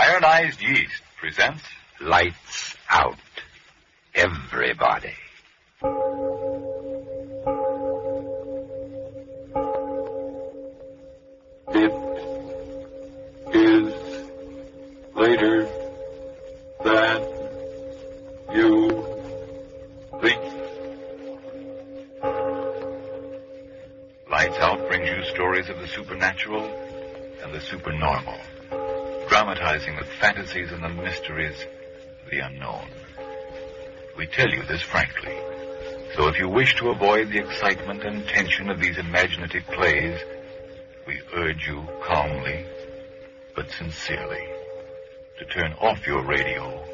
Ironized Yeast presents Lights Out, everybody. It is later than you think. Lights Out brings you stories of the supernatural and the supernormal, dramatizing the fantasies and the mysteries of the unknown. We tell you this frankly, so if you wish to avoid the excitement and tension of these imaginative plays, we urge you calmly, but sincerely, to turn off your radio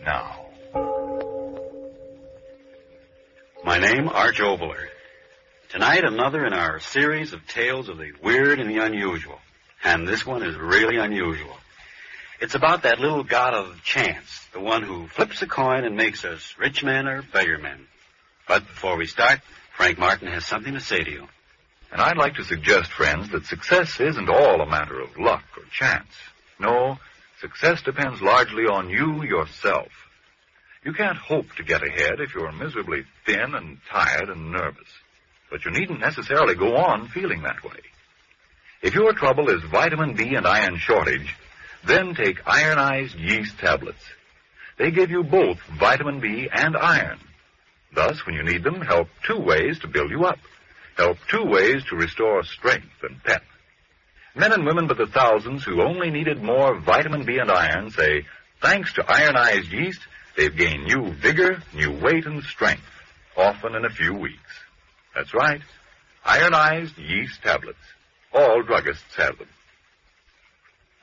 now. My name, Arch Oboler. Tonight, another in our series of tales of the weird and the unusual. And this one is really unusual. It's about that little god of chance, the one who flips a coin and makes us rich men or beggar men. But before we start, Frank Martin has something to say to you. And I'd like to suggest, friends, that success isn't all a matter of luck or chance. No, success depends largely on you yourself. You can't hope to get ahead if you're miserably thin and tired and nervous. But you needn't necessarily go on feeling that way. If your trouble is vitamin B and iron shortage, then take ironized yeast tablets. They give you both vitamin B and iron. Thus, when you need them, help two ways to build you up. Help two ways to restore strength and pep. Men and women by the thousands who only needed more vitamin B and iron say, thanks to ironized yeast, they've gained new vigor, new weight, and strength, often in a few weeks. That's right, ironized yeast tablets. All druggists have them.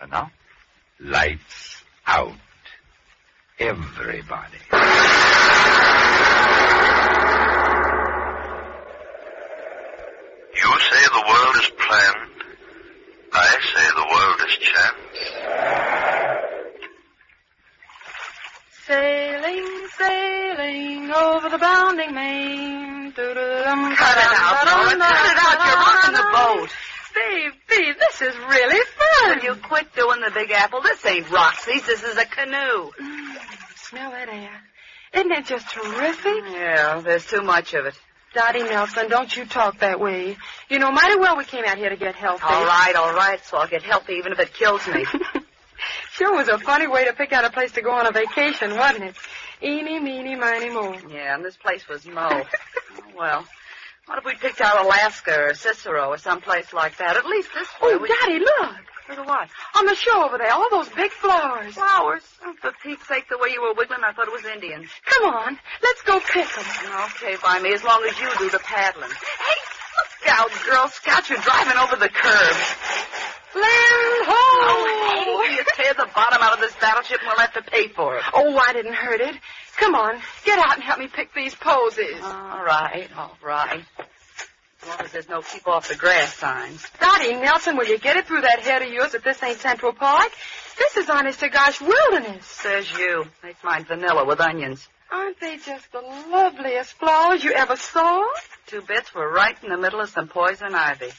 And now, Lights Out, everybody. You say the world is planned. I say the world is chance. Sailing, sailing over the bounding main. Cut it out, Laura. Cut it out. You're rocking the boat. Baby, this is really fun. Will you quit doing the Big Apple? This ain't Roxy's. This is a canoe. Smell that air. Isn't it just terrific? Yeah, there's too much of it. Dottie Nelson, don't you talk that way. You know mighty well we came out here to get healthy. All right. So I'll get healthy even if it kills me. Sure was a funny way to pick out a place to go on a vacation, wasn't it? Eeny, meeny, miny, mo. Yeah, and this place was Mo. Oh, well, what if we picked out Alaska or Cicero or someplace like that? At least this way. Oh, Daddy, look. Look at what? On the shore over there, all those big flowers. Flowers? Oh, for Pete's sake, the way you were wiggling, I thought it was Indians. Come on, let's go pick them. Okay, by me, as long as you do the paddling. Hey, look out, Girl Scouts, you're driving over the curb. Land ho! Oh, hey, you tear the bottom out of this battleship and we'll have to pay for it. Oh, I didn't hurt it. Come on, get out and help me pick these posies. All right. As long as there's no keep off the grass signs. Dottie Nelson, will you get it through that head of yours that this ain't Central Park? This is honest to gosh wilderness. Says you. Makes mine vanilla with onions. Aren't they just the loveliest flowers you ever saw? 2 bits were right in the middle of some poison ivy.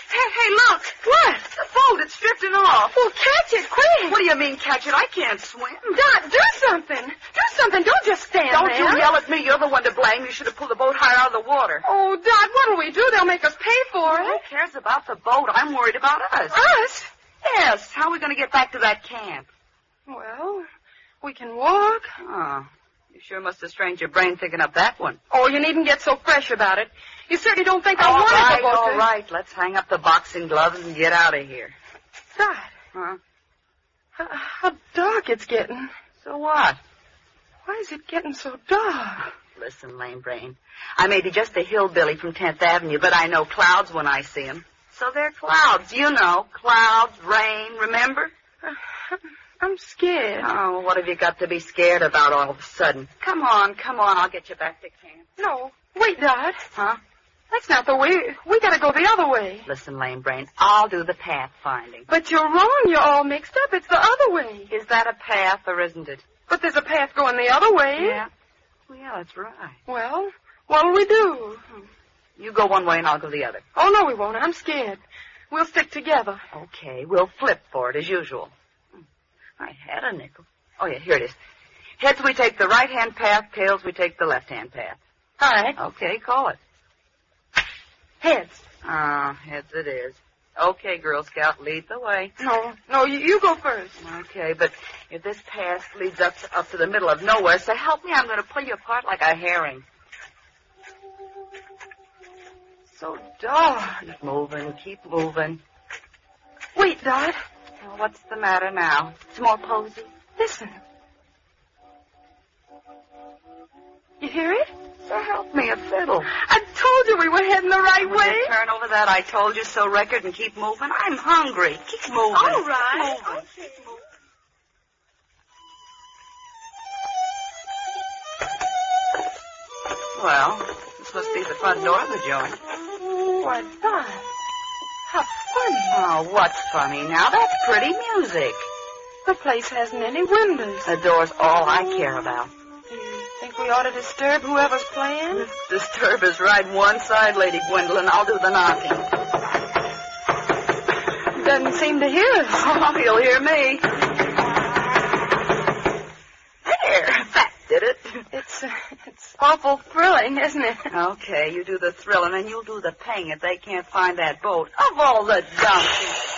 Hey, look. What? The boat, it's drifting off. Well, catch it, quick. What do you mean, catch it? I can't swim. Dot, do something. Do something. Don't just stand Don't there. you yell at me. You're the one to blame. You should have pulled the boat higher out of the water. Oh, Dot, what'll we do? They'll make us pay for Who it. cares about the boat? I'm worried about us. Us? Yes. How are we going to get back to that camp? Well, we can walk. Oh, you sure must have strained your brain thinking up that one. Oh, you needn't get so fresh about it. You certainly don't think I want to go. All right. Let's hang up the boxing gloves and get out of here. Dot. Huh? How dark it's getting. So what? Why is it getting so dark? Listen, lame brain. I may be just a hillbilly from 10th Avenue, but I know clouds when I see them. So they're clouds, you know. Clouds, rain, remember? I'm scared. Oh, what have you got to be scared about all of a sudden? Come on. I'll get you back to camp. No. Wait, Dot. Huh? That's not the way. We gotta go the other way. Listen, lame brain, I'll do the path finding. But you're wrong. You're all mixed up. It's the other way. Is that a path or isn't it? But there's a path going the other way. Yeah. Well, yeah, that's right. Well, what'll we do? You go one way and I'll go the other. Oh, no, we won't. I'm scared. We'll stick together. Okay, we'll flip for it as usual. I had a nickel. Oh, yeah, here it is. Heads, we take the right-hand path. Tails, we take the left-hand path. All right. Okay, call it. Heads. Heads it is. Okay, Girl Scout, lead the way. No, you go first. Okay, but if this path leads up to the middle of nowhere, so help me, I'm going to pull you apart like a herring. So dark. Keep moving. Wait, Dot. Well, what's the matter now? It's more posy. Listen. You hear it? So help me, a fiddle. I told you we were heading the right Will way. you turn over that I told you so record and keep moving? I'm hungry. Keep moving. All right. Keep moving. Okay. Well, this must be the front door of the joint. Why, Dot. How funny. Oh, what's funny now? That's pretty music. The place hasn't any windows. The door's all I care about. Do you think we ought to disturb whoever's playing? Disturb is right one side, Lady Gwendolyn. I'll do the knocking. Doesn't seem to hear us. Oh, he'll hear me. There, that did it. It's awful thrilling, isn't it? Okay, you do the thrilling, and you'll do the paying if they can't find that boat. Of all the donkeys.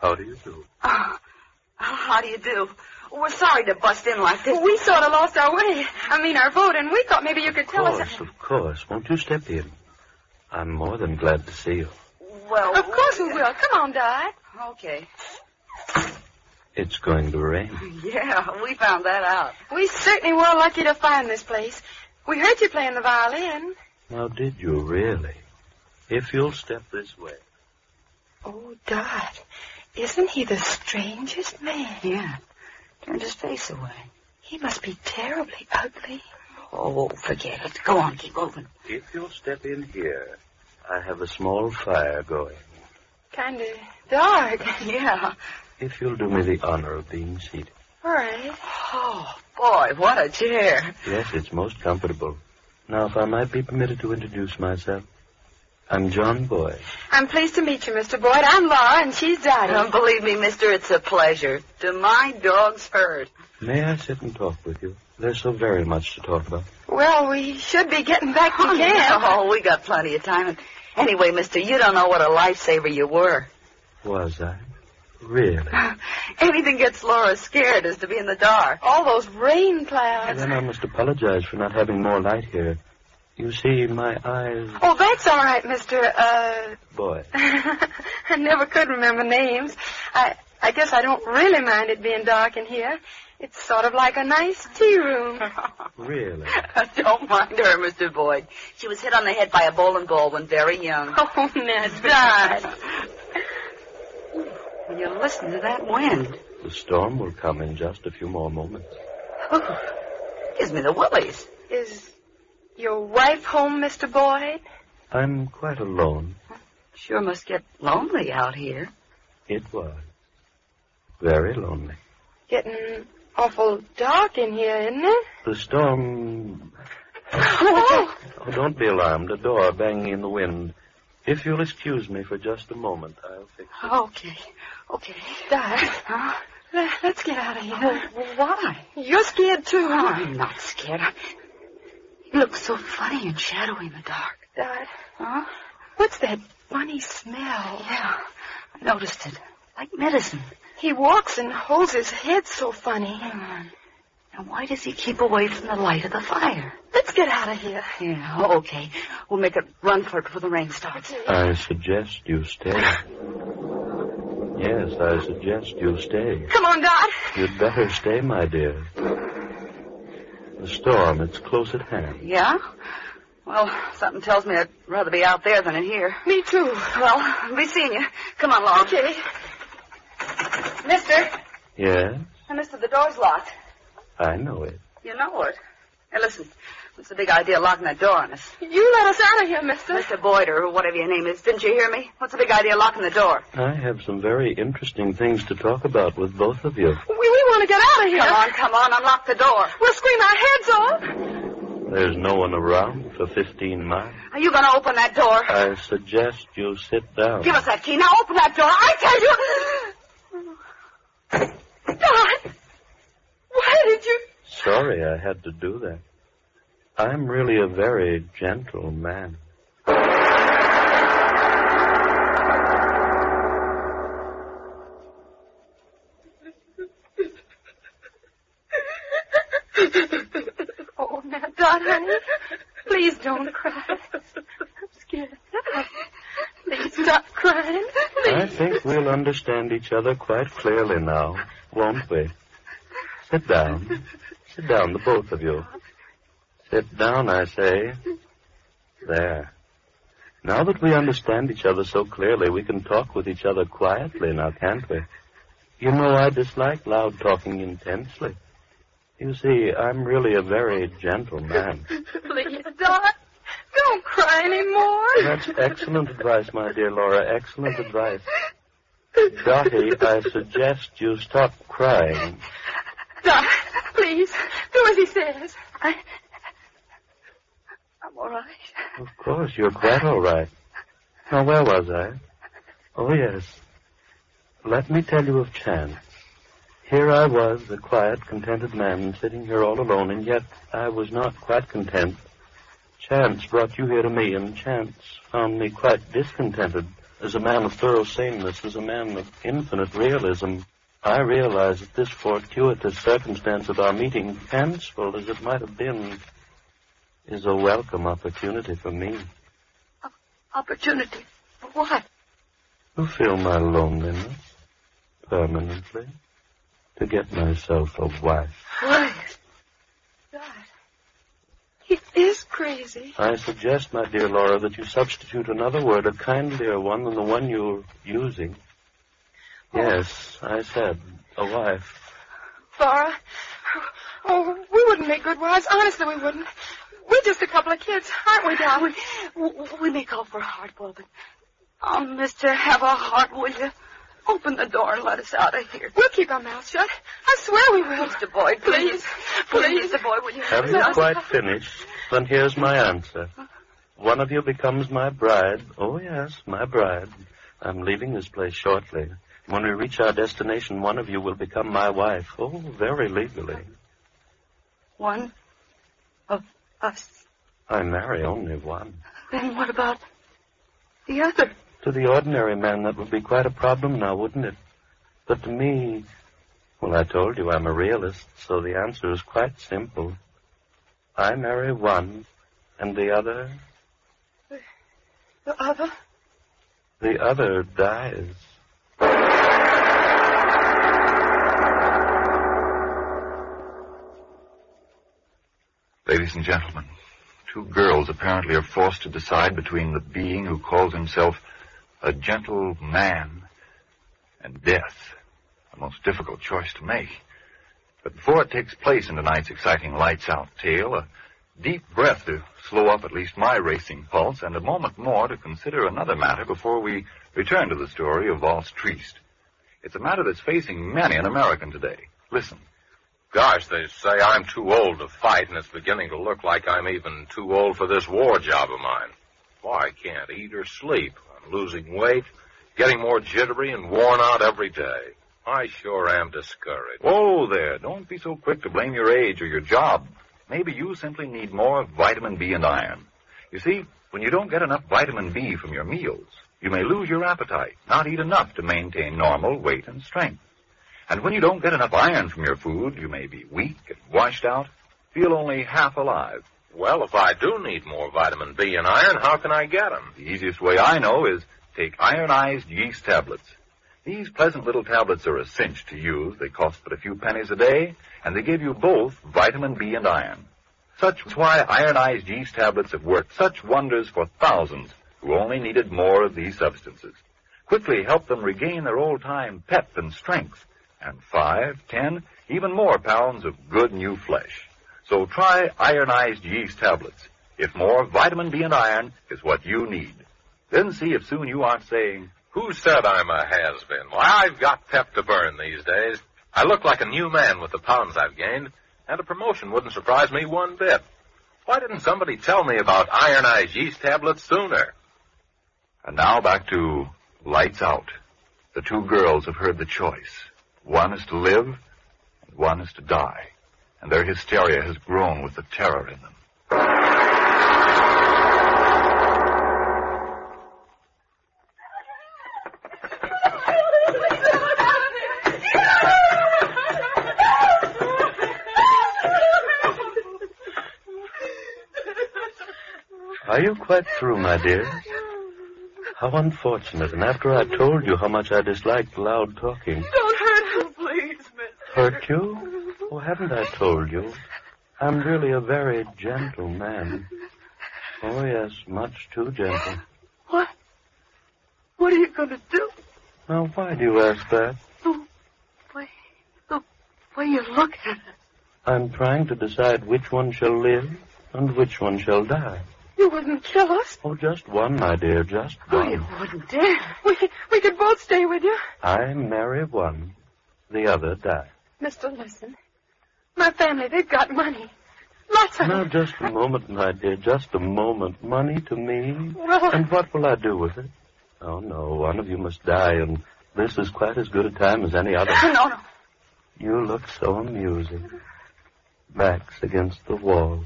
How do you do? How do you do? We're sorry to bust in like this. We sort of lost our way. Our boat, and we thought maybe you could tell us. Of course. Won't you step in? I'm more than glad to see you. Well, Of course we will. Come on, Dot. Okay. It's going to rain. Yeah, we found that out. We certainly were lucky to find this place. We heard you playing the violin. Now, did you really? If you'll step this way. Oh, Dot, isn't he the strangest man? Yeah. Turned his face away. He must be terribly ugly. Oh, forget it. Go on, keep moving. If you'll step in here, I have a small fire going. Kind of dark. Yeah. If you'll do me the honor of being seated. All right. Oh, boy, what a chair. Yes, it's most comfortable. Now, if I might be permitted to introduce myself. I'm John Boyd. I'm pleased to meet you, Mr. Boyd. I'm Laura, and she's Dottie. Believe me, mister, it's a pleasure. To my dog's hurt. May I sit and talk with you? There's so very much to talk about. Well, we should be getting back to camp. Oh, we got plenty of time. And anyway, mister, you don't know what a lifesaver you were. Was I? Really? Anything gets Laura scared is to be in the dark. All those rain clouds. Then I must apologize for not having more light here. You see, my eyes... Oh, that's all right, Mr. Boyd. I never could remember names. I guess I don't really mind it being dark in here. It's sort of like a nice tea room. Really? Don't mind her, Mr. Boyd. She was hit on the head by a bowling ball when very young. Oh, now, Dot. When you listen to that wind. The storm will come in just a few more moments. Oh, gives me the willies. Is your wife home, Mr. Boyd? I'm quite alone. Sure must get lonely out here. It was. Very lonely. Getting awful dark in here, isn't it? The storm... Oh. Oh, don't be alarmed. A door banging in the wind. If you'll excuse me for just a moment, I'll fix it. Okay. Dot, Huh? let's get out of here. Why? You're scared, too, Oh, huh? I'm not scared. You look so funny and shadowy in the dark. Dot, Huh? what's that funny smell? Yeah, I noticed it. Like medicine. He walks and holds his head so funny. And why does he keep away from the light of the fire? Let's get out of here. Yeah, okay. We'll make a run for it before the rain starts. I suggest you stay. Yes, I suggest you stay. Come on, Dot. You'd better stay, my dear. The storm, it's close at hand. Yeah? Well, something tells me I'd rather be out there than in here. Me too. Well, I'll be seeing you. Come on, Laura. Okay. Mister. Yes, Mister, the door's locked. I know it. You know it. Hey, listen. What's the big idea of locking that door on us? You let us out of here, mister. Mr. Boyd, or whatever your name is, didn't you hear me? What's the big idea of locking the door? I have some very interesting things to talk about with both of you. We want to get out of here. Come on, unlock the door. We'll scream our heads off. There's no one around for 15 miles. Are you going to open that door? I suggest you sit down. Give us that key. Now open that door. I tell you. I had to do that. I'm really a very gentle man. Oh, now, Dot, honey, please don't cry. I'm scared. Please stop crying. Please. I think we'll understand each other quite clearly now, won't we? Sit down. Sit down, the both of you. Sit down, I say. There. Now that we understand each other so clearly, we can talk with each other quietly now, can't we? You know, I dislike loud talking intensely. You see, I'm really a very gentle man. Please, Dot, don't cry anymore. That's excellent advice, my dear Laura, excellent advice. Dottie, I suggest you stop crying. Dot, please, do as he says. I'm all right. Of course, you're quite all right. Now, where was I? Oh, yes. Let me tell you of chance. Here I was, a quiet, contented man, sitting here all alone, and yet I was not quite content. Chance brought you here to me, and chance found me quite discontented. As a man of thorough saneness, as a man of infinite realism, I realize that this fortuitous circumstance of our meeting, fanciful as it might have been, is a welcome opportunity for me. Opportunity? For what? To fill my loneliness permanently. To get myself a wife. Wife? God. He is crazy. I suggest, my dear Laura, that you substitute another word, a kindlier one than the one you're using. Yes, I said, a wife. Laura, oh, we wouldn't make good wives. Honestly, we wouldn't. We're just a couple of kids, aren't we, darling? We may call for a heart, but oh, mister, have a heart, will you? Open the door and let us out of here. We'll keep our mouths shut. I swear we will. Mr. Boyd, please. Please, Mr. Boyd, will you? Have you quite finished? Then here's my answer. One of you becomes my bride. Oh, yes, my bride. I'm leaving this place shortly. When we reach our destination, one of you will become my wife. Oh, very legally. One of us. I marry only one. Then what about the other? To the ordinary man, that would be quite a problem now, wouldn't it? But to me, well, I told you I'm a realist, so the answer is quite simple. I marry one, and the other... The other? The other dies. Ladies and gentlemen, two girls apparently are forced to decide between the being who calls himself a gentle man and death. A most difficult choice to make. But before it takes place in tonight's exciting lights-out tale, a deep breath to slow up at least my racing pulse, and a moment more to consider another matter before we return to the story of Valse Triste. It's a matter that's facing many an American today. Listen. Gosh, they say I'm too old to fight, and it's beginning to look like I'm even too old for this war job of mine. Why, I can't eat or sleep. I'm losing weight, getting more jittery and worn out every day. I sure am discouraged. Whoa there, don't be so quick to blame your age or your job. Maybe you simply need more vitamin B and iron. You see, when you don't get enough vitamin B from your meals, you may lose your appetite, not eat enough to maintain normal weight and strength. And when you don't get enough iron from your food, you may be weak and washed out, feel only half alive. Well, if I do need more vitamin B and iron, how can I get them? The easiest way I know is take ironized yeast tablets. These pleasant little tablets are a cinch to use. They cost but a few pennies a day, and they give you both vitamin B and iron. Such why ironized yeast tablets have worked such wonders for thousands who only needed more of these substances. Quickly help them regain their old-time pep and strength, and 5, 10, even more pounds of good new flesh. So try ironized yeast tablets. If more vitamin B and iron is what you need. Then see if soon you aren't saying, "Who said I'm a has-been?" Well, I've got pep to burn these days. I look like a new man with the pounds I've gained, and a promotion wouldn't surprise me one bit. Why didn't somebody tell me about ironized yeast tablets sooner? And now back to Lights Out. The two girls have heard the choice. One is to live, and one is to die. and their hysteria has grown with the terror in them. Are you quite through, my dear? How unfortunate. And after I told you how much I disliked loud talking. Don't hurt her, please, mister. Hurt you? Oh, haven't I told you? I'm really a very gentle man. Oh, yes, much too gentle. What? What are you going to do? Now, why do you ask that? The way you look at it. I'm trying to decide which one shall live and which one shall die. You wouldn't kill us? Oh, just one, my dear, just Oh, one. you wouldn't dare. We could both stay with you. I marry one, the other die. Mister, listen. My family, they've got money. Lots of Now, it. just a moment, my dear, just a moment. Money to me? Well, And what will I do with it? Oh, no, one of you must die, and this is quite as good a time as any other. no. You look so amusing. Backs against the wall.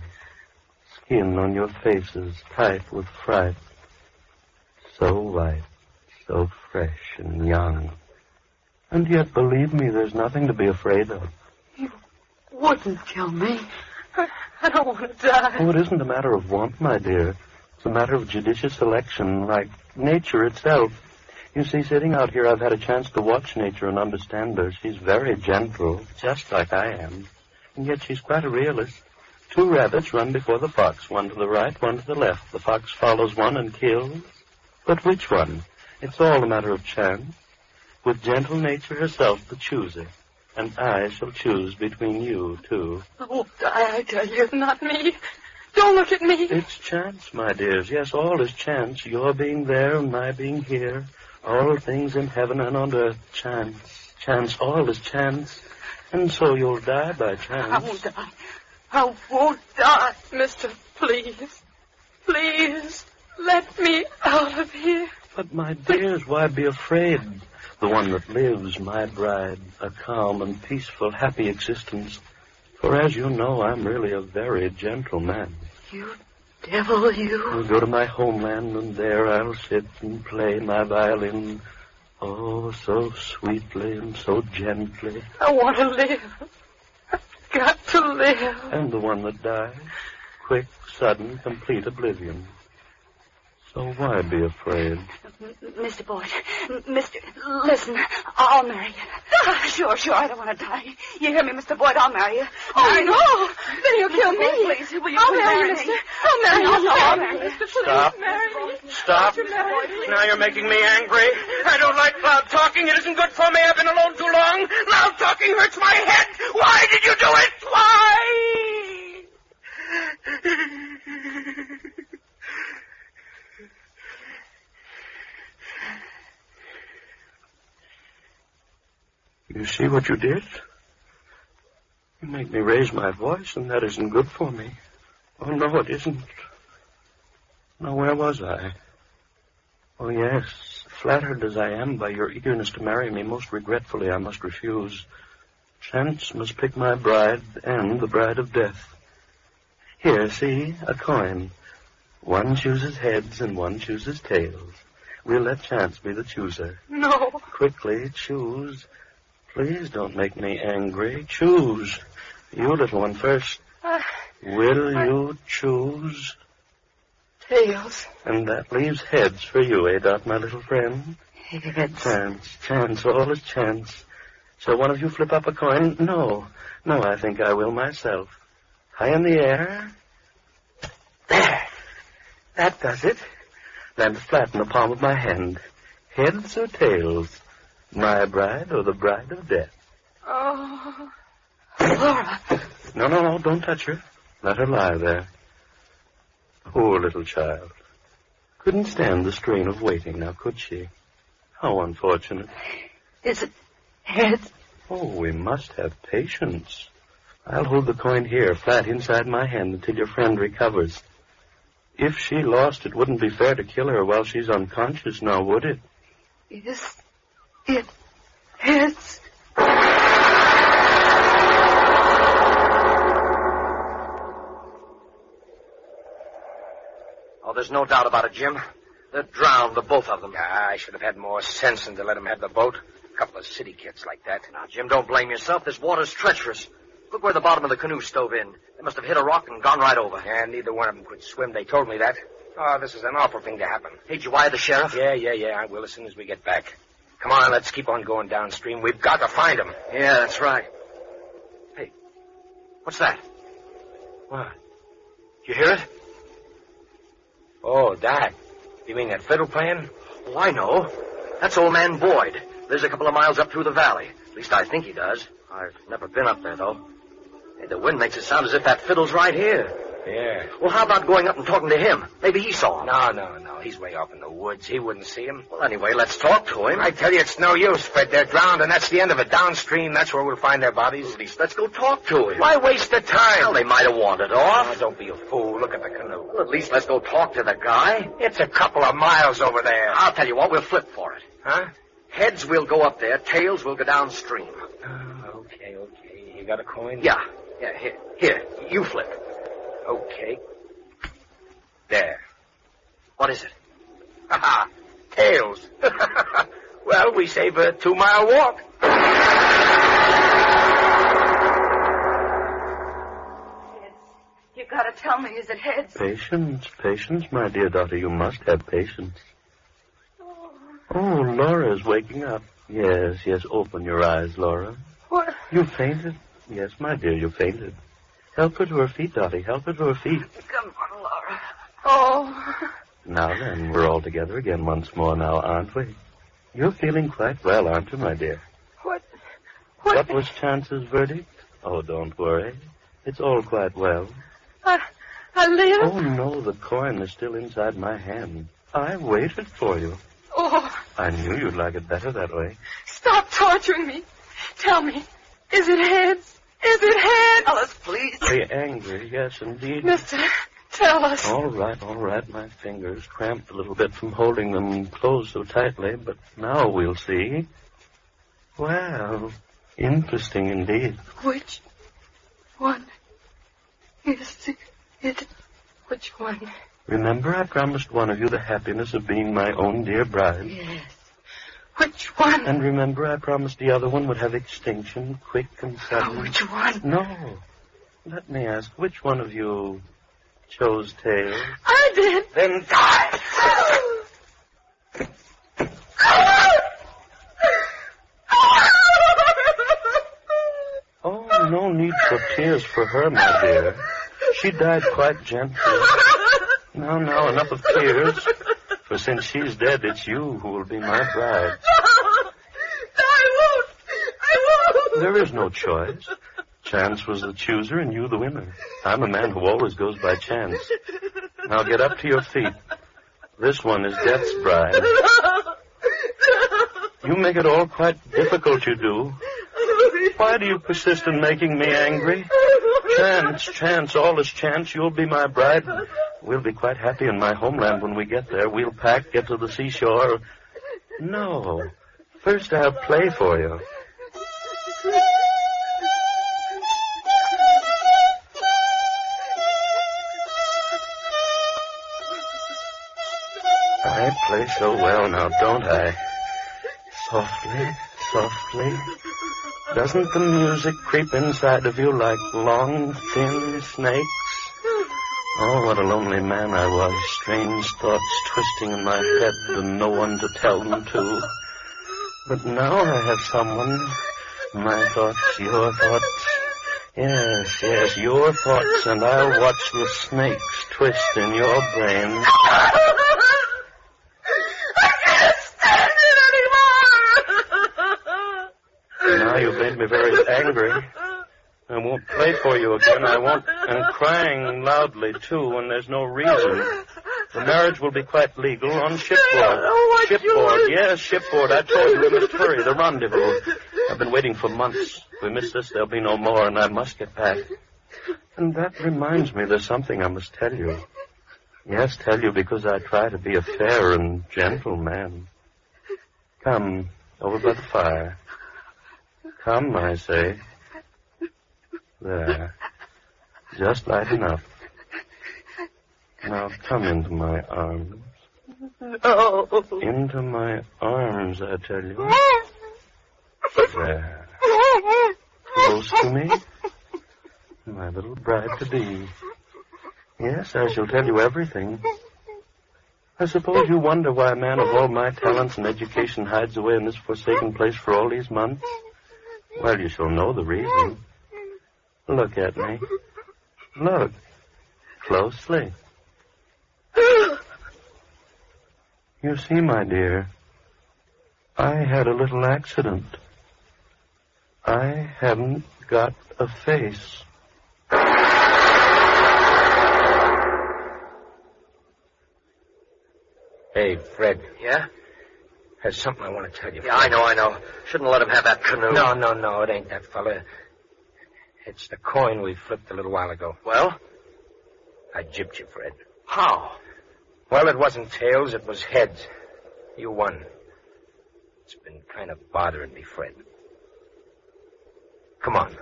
Skin on your faces, tight with fright. So white, so fresh and young. And yet, believe me, there's nothing to be afraid of. You wouldn't kill me. I don't want to die. Oh, it isn't a matter of want, my dear. It's a matter of judicious selection, like nature itself. You see, sitting out here, I've had a chance to watch nature and understand her. She's very gentle, just like I am. And yet she's quite a realist. 2 rabbits run before the fox, one to the right, one to the left. The fox follows one and kills. But which one? It's all a matter of chance. With gentle nature herself the chooser. And I shall choose between you two. Oh, I tell you, not me. Don't look at me. It's chance, my dears. Yes, all is chance. Your being there and my being here. All things in heaven and on earth. Chance. Chance. All is chance. And so you'll die by chance. I won't die. I won't die, mister. Please. Please. Let me out of here. But, my dears, why be afraid? The one that lives, my bride, a calm and peaceful, happy existence. For as you know, I'm really a very gentle man. You devil, you. I'll go to my homeland, and there I'll sit and play my violin. Oh, so sweetly and so gently. I want to live. I've got to live. And the one that dies, quick, sudden, complete oblivion. So why be afraid? Mr. Boyd, listen, I'll marry you. Sure, I don't want to die. You hear me, Mr. Boyd, I'll marry you. Oh, no. Then you'll kill me. Please, will you I'll please marry you, me? mister. I'll marry you. No, I'll marry you. Mister, please Stop. marry me. Stop. Won't you marry me? Now you're making me angry. I don't like loud talking. It isn't good for me. I've been alone too long. Loud talking hurts my head. Why did you do it? Why? You see what you did? You make me raise my voice, and that isn't good for me. Oh, no, it isn't. Now, where was I? Oh, yes. Flattered as I am by your eagerness to marry me, most regretfully I must refuse. Chance must pick my bride and the bride of death. Here, see, a coin. One chooses heads and one chooses tails. We'll let chance be the chooser. No. Quickly, choose. Please don't make me angry. Choose. You, little one, first. Will you choose? Tails. And that leaves heads for you, eh, Dot, my little friend? Heads. Chance, all is chance. Shall one of you flip up a coin? No, I think I will myself. High in the air. There. That does it. Lands flat in the palm of my hand. Heads or tails? My bride or the bride of death? Oh. Laura. No, don't touch her. Let her lie there. Poor little child. Couldn't stand the strain of waiting, now could she? How unfortunate. Is it heads? Oh, we must have patience. I'll hold the coin here, flat inside my hand, until your friend recovers. If she lost, it wouldn't be fair to kill her while she's unconscious, now would it? Is it heads? there's no doubt about it, Jim. They're drowned, the both of them. I should have had more sense than to let them have the boat. A couple of city kids like that. Now, Jim, don't blame yourself. This water's treacherous. Look where the bottom of the canoe stove in. They must have hit a rock and gone right over. Yeah, neither one of them could swim. They told me that. Oh, this is an awful thing to happen. Hey, did you wire the sheriff? Yeah, I will as soon as we get back. Come on, let's keep on going downstream. We've got to find them. Yeah, that's right. Hey, what's that? What? You hear it? Oh, that. You mean that fiddle playing? Oh, I know. That's old man Boyd. Lives a couple of miles up through the valley. At least I think he does. I've never been up there, though. Hey, the wind makes it sound as if that fiddle's right here. Yeah. Well, how about going up and talking to him? Maybe he saw him. No. He's way off in the woods. He wouldn't see him. Well, anyway, let's talk to him. I tell you, it's no use, Fred. They're drowned, and that's the end of it. Downstream, that's where we'll find their bodies. At least let's go talk to him. Why waste the time? Well, they might have wandered off. Oh, don't be a fool. Look at the canoe. Well, at least let's go talk to the guy. It's a couple of miles over there. I'll tell you what, we'll flip for it. Huh? Heads, we'll go up there. Tails, we'll go downstream. Oh, okay. You got a coin? Yeah, here, you flip. Okay. There. What is it? Ha-ha. Tails. Well, we save a 2-mile walk. You've got to tell me, is it heads? Patience, my dear daughter. You must have patience. Oh, Laura's waking up. Yes, open your eyes, Laura. What? You fainted? Yes, my dear, you fainted. Help her to her feet, Dottie. Help her to her feet. Come on, Laura. Oh. Now then, we're all together again once more now, aren't we? You're feeling quite well, aren't you, my dear? What was Chance's verdict? Oh, don't worry. It's all quite well. I live? Oh, no, the coin is still inside my hand. I waited for you. Oh. I knew you'd like it better that way. Stop torturing me. Tell me, is it heads? Is it heads? Tell us, please. Be angry, yes, indeed. Mister, tell us. All right. My fingers cramped a little bit from holding them closed so tightly, but now we'll see. Well, interesting indeed. Which one is it? Which one? Remember, I promised one of you the happiness of being my own dear bride. Yes. Which one? And remember, I promised the other one would have extinction, quick and sudden. Oh, which one? No. Let me ask, which one of you chose tails? I did. Then die! Oh, no need for tears for her, my dear. She died quite gently. No, enough of tears. For since she's dead, it's you who will be my bride. No, I won't. There is no choice. Chance was the chooser and you the winner. I'm a man who always goes by chance. Now get up to your feet. This one is Death's bride. You make it all quite difficult, you do. Why do you persist in making me angry? Chance, all is chance. You'll be my bride. We'll be quite happy in my homeland when we get there. We'll pack, get to the seashore. No. First I'll play for you. I play so well now, don't I? Softly. Doesn't the music creep inside of you like long, thin snakes? Oh, what a lonely man I was. Strange thoughts twisting in my head and no one to tell them to. But now I have someone. My thoughts, your thoughts. Yes, your thoughts, and I'll watch the snakes twist in your brain. Now you've made me very angry. I won't play for you again. I won't. And crying loudly, too, when there's no reason. The marriage will be quite legal on shipboard. Yes, shipboard. I told you we must hurry. The rendezvous. I've been waiting for months. If we miss this, there'll be no more, and I must get back. And that reminds me, there's something I must tell you. Yes, tell you because I try to be a fair and gentle man. Come, over by the fire. Come, I say. There. Just light enough. Now come into my arms. No. Into my arms, I tell you. There. Close to me. My little bride-to-be. Yes, I shall tell you everything. I suppose you wonder why a man of all my talents and education hides away in this forsaken place for all these months? Well, you shall know the reason. Look at me. Look. Closely. You see, my dear, I had a little accident. I haven't got a face. Hey, Fred. Yeah? There's something I want to tell you. Yeah, I know. Shouldn't let him have that canoe. No, it ain't that fella. It's the coin we flipped a little while ago. Well? I gypped you, Fred. How? Well, it wasn't tails, it was heads. You won. It's been kind of bothering me, Fred. Come on.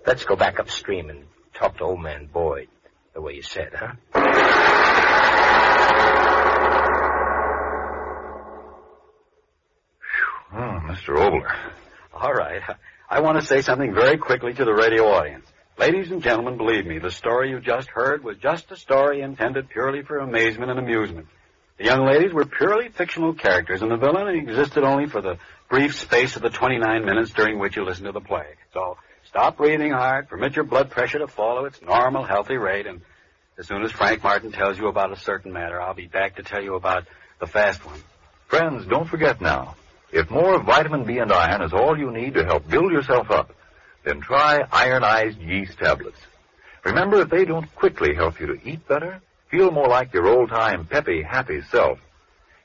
Let's go back upstream and talk to old man Boyd, the way you said, huh? Oh, Mr. Obler. All right. I want to say something very quickly to the radio audience. Ladies and gentlemen, believe me, the story you just heard was just a story intended purely for amazement and amusement. The young ladies were purely fictional characters, and the villain existed only for the brief space of the 29 minutes during which you listened to the play. So stop breathing hard, permit your blood pressure to follow its normal, healthy rate, and as soon as Frank Martin tells you about a certain matter, I'll be back to tell you about the fast one. Friends, don't forget now, if more of vitamin B and iron is all you need to help build yourself up, then try ironized yeast tablets. Remember, if they don't quickly help you to eat better, feel more like your old-time peppy, happy self.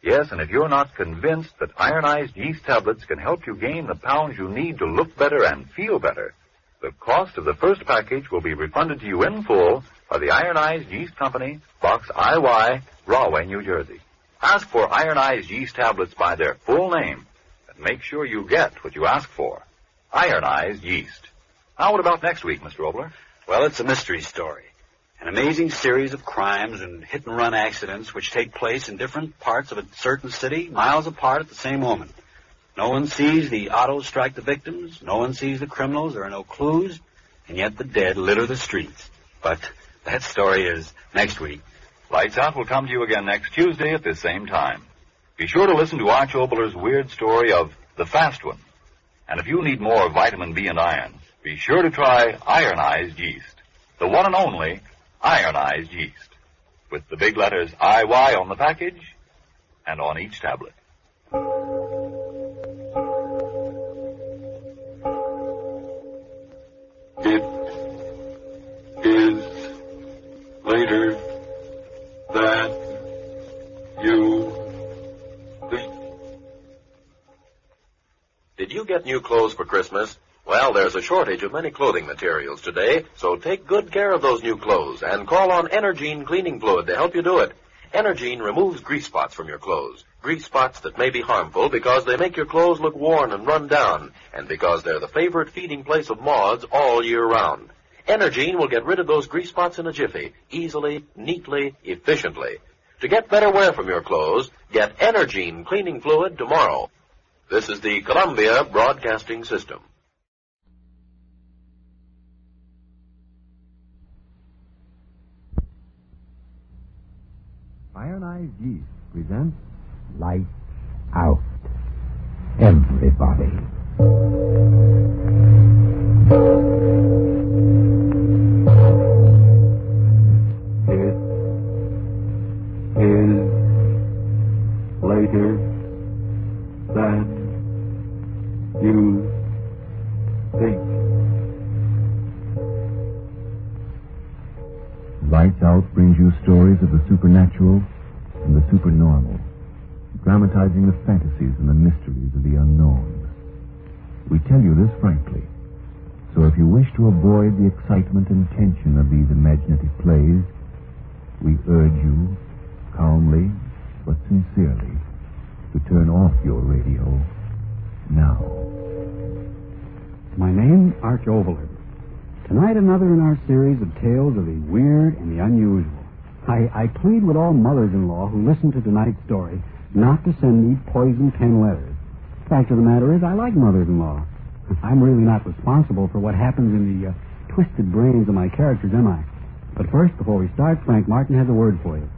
Yes, and if you're not convinced that ironized yeast tablets can help you gain the pounds you need to look better and feel better, the cost of the first package will be refunded to you in full by the Ironized Yeast Company, Box IY, Rahway, New Jersey. Ask for ironized yeast tablets by their full name, and make sure you get what you ask for. Ironized yeast. Now, what about next week, Mr. Obler? Well, it's a mystery story. An amazing series of crimes and hit-and-run accidents which take place in different parts of a certain city, miles apart at the same moment. No one sees the autos strike the victims, no one sees the criminals, there are no clues, and yet the dead litter the streets. But that story is next week. Lights Out will come to you again next Tuesday at this same time. Be sure to listen to Arch Obler's weird story of The Fast One. And if you need more vitamin B and iron, be sure to try ironized yeast. The one and only ironized yeast. With the big letters IY on the package and on each tablet. It is later than you think. Did you get new clothes for Christmas? Well, there's a shortage of many clothing materials today, so take good care of those new clothes and call on Energine cleaning fluid to help you do it. Energine removes grease spots from your clothes. Grease spots that may be harmful because they make your clothes look worn and run down, and because they're the favorite feeding place of moths all year round. Energine will get rid of those grease spots in a jiffy, easily, neatly, efficiently. To get better wear from your clothes, get Energine cleaning fluid tomorrow. This is the Columbia Broadcasting System. Ironized Yeast presents Lights Out. Everybody. It is later than you think. Lights Out brings you stories of the supernatural and the supernormal, dramatizing the fantasies and the mysteries of the unknown. We tell you this frankly, so if you wish to avoid the excitement and tension of these imaginative plays, we urge you, calmly but sincerely, to turn off your radio now. My name, Arch Obler. Tonight, another in our series of tales of the weird and the unusual. I plead with all mothers-in-law who listen to tonight's story not to send me poison pen letters. Fact of the matter is, I like mothers-in-law. I'm really not responsible for what happens in the twisted brains of my characters, am I? But first, before we start, Frank Martin has a word for you.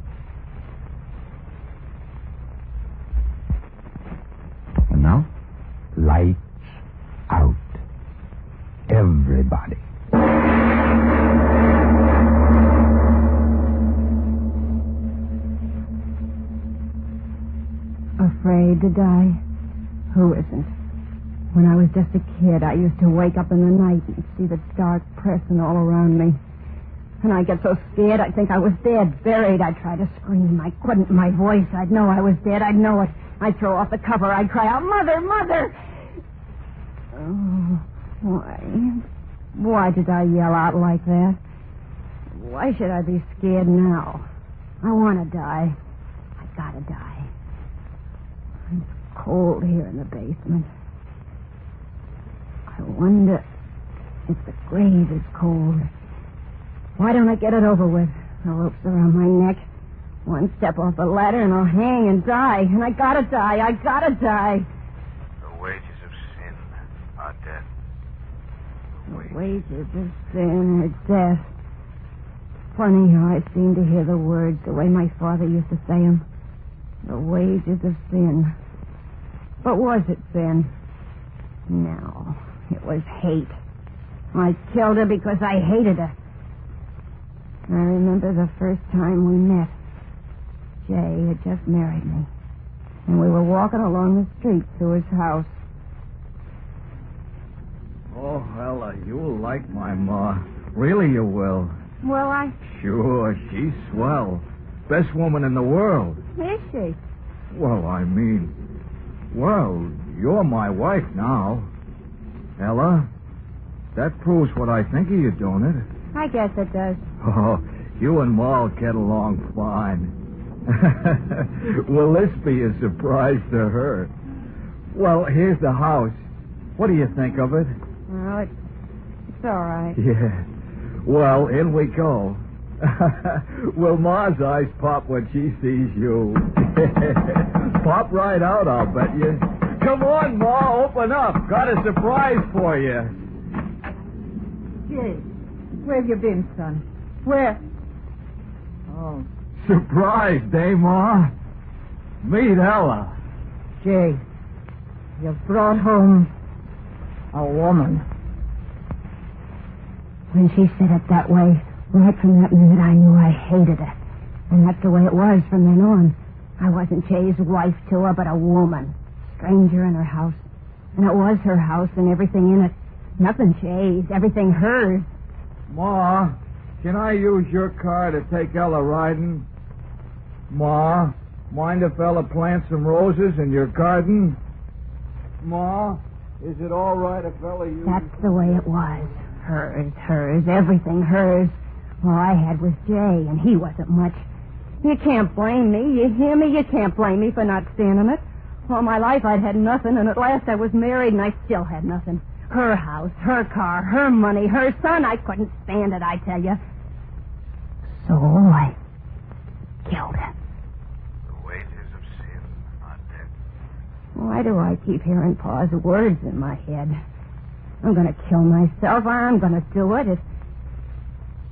And now, lights out. Everybody. Afraid to die? Who isn't? When I was just a kid, I used to wake up in the night and see the dark pressing all around me. And I'd get so scared I'd think I was dead, buried. I'd try to scream. I couldn't. My voice, I'd know I was dead. I'd know it. I'd throw off the cover. I'd cry out, Mother, Mother! Oh, why? Why did I yell out like that? Why should I be scared now? I want to die. I gotta die. It's cold here in the basement. I wonder if the grave is cold. Why don't I get it over with? The rope's around my neck. One step off the ladder and I'll hang and die. And I gotta die. I gotta die. The wages of sin are death. The wages of sin are death. Funny how I seem to hear the words the way my father used to say them. The wages of sin. But was it sin? No. It was hate. I killed her because I hated her. I remember the first time we met. Jay had just married me. And we were walking along the street to his house. Oh, Ella, you'll like my ma. Really you will. Well, Sure, she's swell. Best woman in the world. Is she? Well, I mean... Well, you're my wife now. Ella, that proves what I think of you, don't it? I guess it does. Oh, you and Ma'll get along fine. Will this be a surprise to her? Well, here's the house. What do you think of it? Well, it's all right. Yeah. Well, in we go. Will Ma's eyes pop when she sees you? Pop right out, I'll bet you. Come on, Ma, open up. Got a surprise for you. Jay, where have you been, son? Where? Oh, surprised, eh, Ma? Meet Ella. Jay, you've brought home a woman. When she said it that way, right from that minute I knew I hated her. And that's the way it was from then on. I wasn't Jay's wife to her, but a woman. Stranger in her house. And it was her house and everything in it. Nothing Jay's, everything hers. Ma, can I use your car to take Ella riding? Ma, mind if Ella plants some roses in your garden? Ma, is it all right if Ella uses... That's the way it was. Hers, everything hers. All I had was Jay, and he wasn't much. You can't blame me, you hear me? You can't blame me for not standing it. All my life I'd had nothing, and at last I was married, and I still had nothing. Her house, her car, her money, her son. I couldn't stand it, I tell you. So I killed her. The wages of sin are death. Why do I keep hearing Pa's words in my head? I'm going to kill myself. I'm going to do it. It's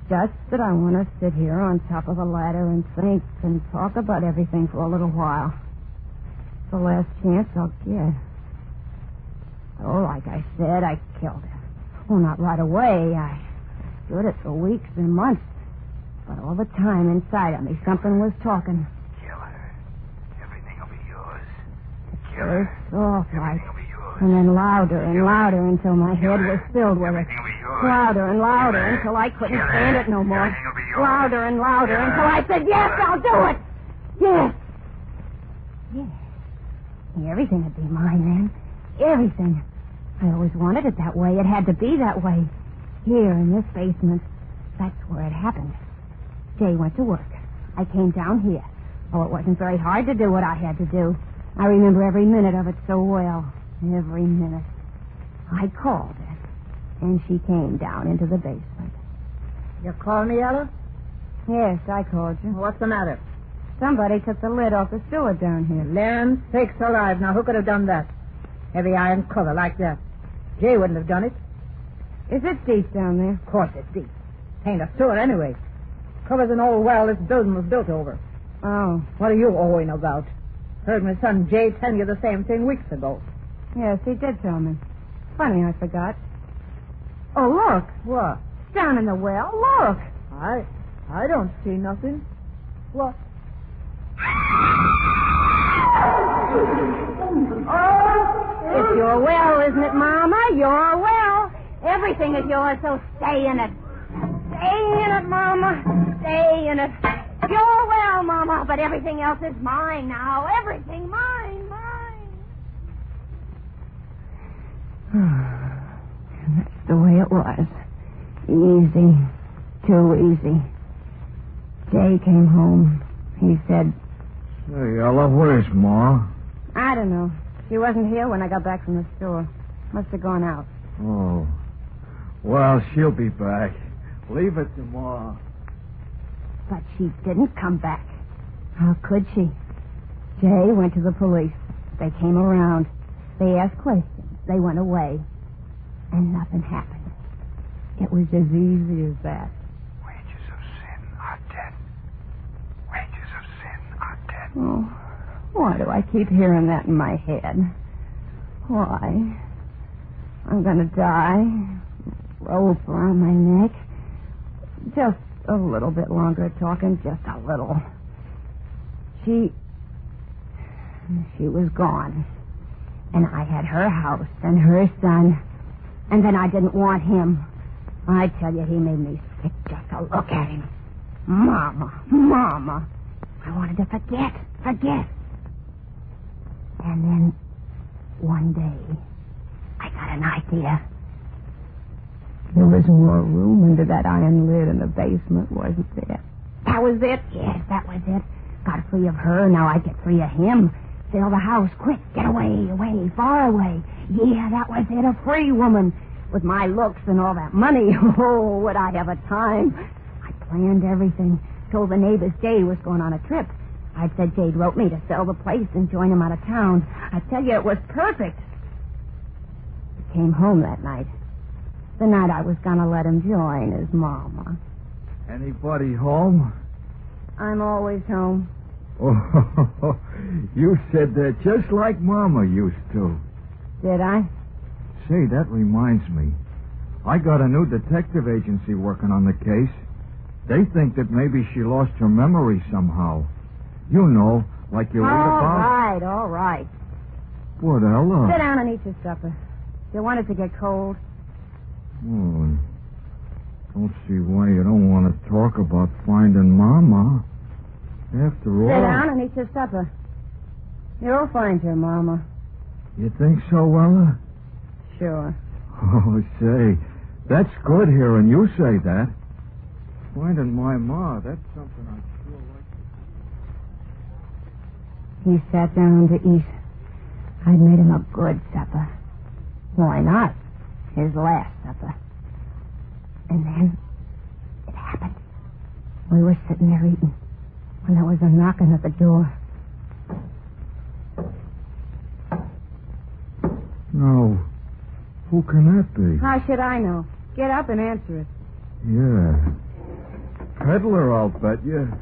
just that I want to sit here on top of a ladder and think and talk about everything for a little while. It's the last chance I'll get. Oh, like I said, I killed her. Well, not right away. I stood it for weeks and months. But all the time inside of me, something was talking. Kill her. Everything will be yours. Kill her. Soft like. And then louder and louder until my head was filled with it. Louder and louder until I couldn't stand it no more. Louder and louder until I said, yes, I'll do it. Yes. Yes. Everything would be mine then. Everything. I always wanted it that way. It had to be that way. Here in this basement. That's where it happened. Jay went to work. I came down here. Oh, it wasn't very hard to do what I had to do. I remember every minute of it so well. Every minute. I called her, and she came down into the basement. You call me, Ella? Yes, I called you. What's the matter? Somebody took the lid off the sewer down here. Land sakes alive. Now, who could have done that? Heavy iron cover like that. Jay wouldn't have done it. Is it deep down there? Of course it's deep. Ain't a sewer anyway. Covers an old well this building was built over. Oh. What are you owing about? Heard my son Jay tell you the same thing weeks ago. Yes, he did tell me. Funny, I forgot. Oh, look. What? Down in the well. Look. I don't see nothing. What? Oh, it's your well, isn't it, Mama? Your well. Everything is yours, so stay in it. Stay in it, Mama. Stay in it. Your well, Mama, but everything else is mine now. Everything mine, mine. That's the way it was. Easy. Too easy. Jay came home. He said... Hey, Ella, where's Ma? I don't know. She wasn't here when I got back from the store. Must have gone out. Oh. Well, she'll be back. Leave it to Ma. But she didn't come back. How could she? Jay went to the police. They came around. They asked questions. They went away. And nothing happened. It was as easy as that. Wages of sin are death. Wages of sin are death. Oh, why do I keep hearing that in my head? Why? I'm going to die. Rope around my neck. Just a little bit longer talking, just a little. She was gone. And I had her house and her son. And then I didn't want him. I tell you, he made me sick just to look at him. Mama, Mama. I wanted to forget. And then, one day, I got an idea. There was more room under that iron lid in the basement, wasn't there? That was it. Yes, that was it. Got free of her, now I get free of him. Sell the house, quick, get away, far away. Yeah, that was it, a free woman. With my looks and all that money, oh, would I have a time. I planned everything. Told the neighbors Jay was going on a trip. I'd said Jade wrote me to sell the place and join him out of town. I tell you, it was perfect. He came home that night. The night I was going to let him join his mama. Anybody home? I'm always home. Oh, you said that just like Mama used to. Did I? Say, that reminds me. I got a new detective agency working on the case. They think that maybe she lost her memory somehow. You know, like you read about. All right. What, Ella? Sit down and eat your supper. You want it to get cold? Oh, don't see why you don't want to talk about finding Mama. After all... Sit down and eat your supper. You'll find her, Mama. You think so, Ella? Sure. Oh, say, that's good hearing you say that. Finding my Ma, that's something I'd sure like. He sat down to eat. I'd made him a good supper. Why not? His last supper. And then it happened. We were sitting there eating when there was a knocking at the door. No. Who can that be? How should I know? Get up and answer it. Yeah. Peddler, I'll bet you.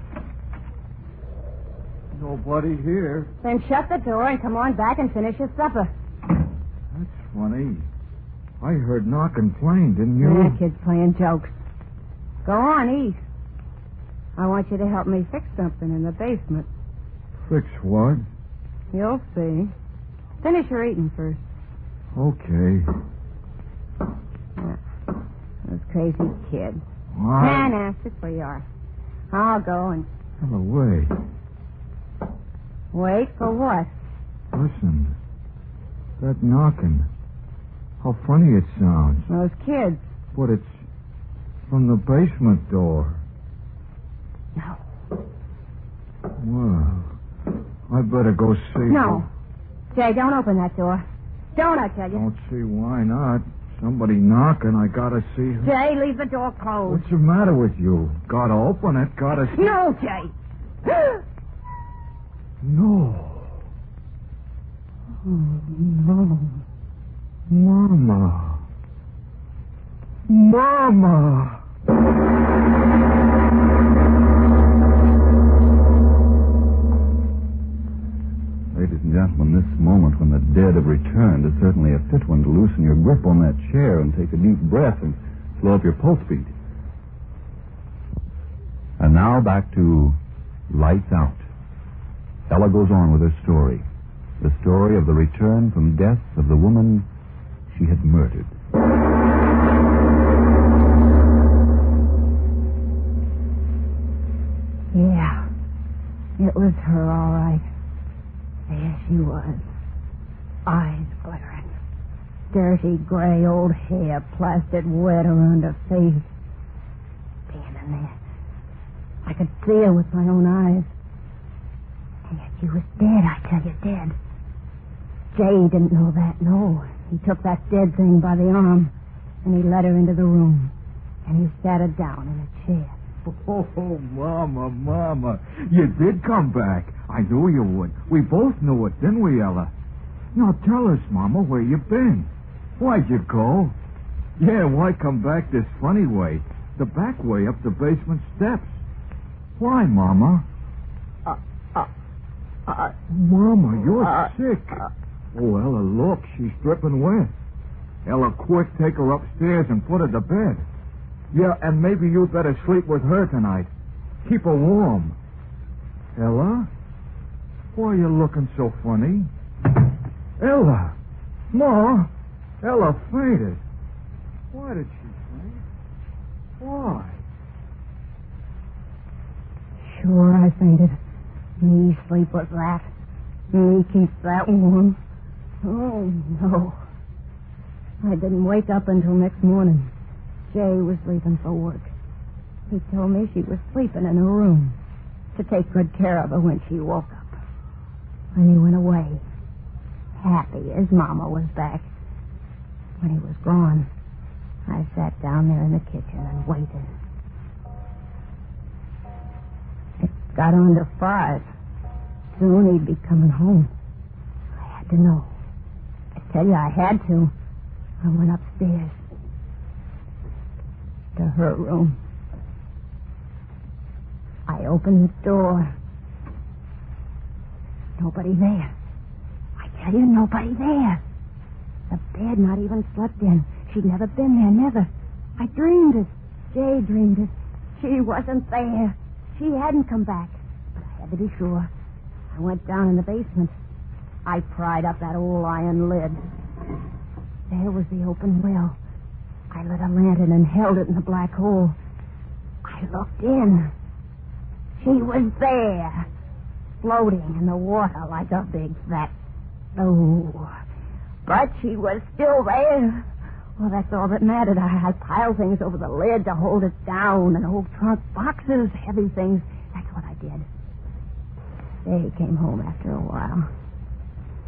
Nobody here. Then shut the door and come on back and finish your supper. That's funny. I heard knocking plain, didn't you? Yeah, kid's playing jokes. Go on, eat. I want you to help me fix something in the basement. Fix what? You'll see. Finish your eating first. Okay. Those crazy kids. What? Nah, sit where you are. I'll go and... Ella, wait. Wait for what? Listen. That knocking. How funny it sounds. Those kids. But it's from the basement door. No. Well, I better go see. No. Jay, don't open that door. Don't, I tell you. Don't see why not. Somebody knocking. I gotta see her. Jay, leave the door closed. What's the matter with you? Gotta open it. Gotta see. No, Jay. No. Oh, no. Mama. Mama. Ladies and gentlemen, this moment when the dead have returned is certainly a fit one to loosen your grip on that chair and take a deep breath and slow up your pulse beat. And now back to Lights Out. Ella goes on with her story. The story of the return from death of the woman she had murdered. Yeah, it was her, all right. There she was. Eyes glaring. Dirty gray old hair plastered wet around her face. Standing there. I could see her with my own eyes. And yet she was dead, I tell you, dead. Jay didn't know that, no. He took that dead thing by the arm, and he led her into the room. And he sat her down in a chair. Oh, Mama. You did come back. I knew you would. We both knew it, didn't we, Ella? Now tell us, Mama, where you been. Why'd you go? Yeah, why come back this funny way? The back way up the basement steps. Why, Mama? Mama, you're sick. Oh, Ella, look, she's dripping wet. Ella, quick, take her upstairs and put her to bed. Yeah, and maybe you'd better sleep with her tonight. Keep her warm. Ella? Why are you looking so funny? Ella! Ma! Ella fainted. Why did she faint? Why? Sure, I fainted. Me sleep with that. Me keep that warm. Oh, no. I didn't wake up until next morning. Jay was leaving for work. He told me she was sleeping in her room to take good care of her when she woke up. And he went away, happy his Mama was back. When he was gone, I sat down there in the kitchen and waited. It got on to 5. Soon he'd be coming home. I had to know. I tell you, I had to. I went upstairs to her room. I opened the door. Nobody there. I tell you, nobody there. The bed not even slept in. She'd never been there, never. I dreamed it. Jay dreamed it. She wasn't there. She hadn't come back. But I had to be sure. I went down in the basement. I pried up that old iron lid. There was the open well. I lit a lantern and held it in the black hole. I looked in. She was there, floating in the water like a big fat... Oh, but she was still there. Well, that's all that mattered. I piled things over the lid to hold it down, and old trunk boxes, heavy things. That's what I did. They came home after a while.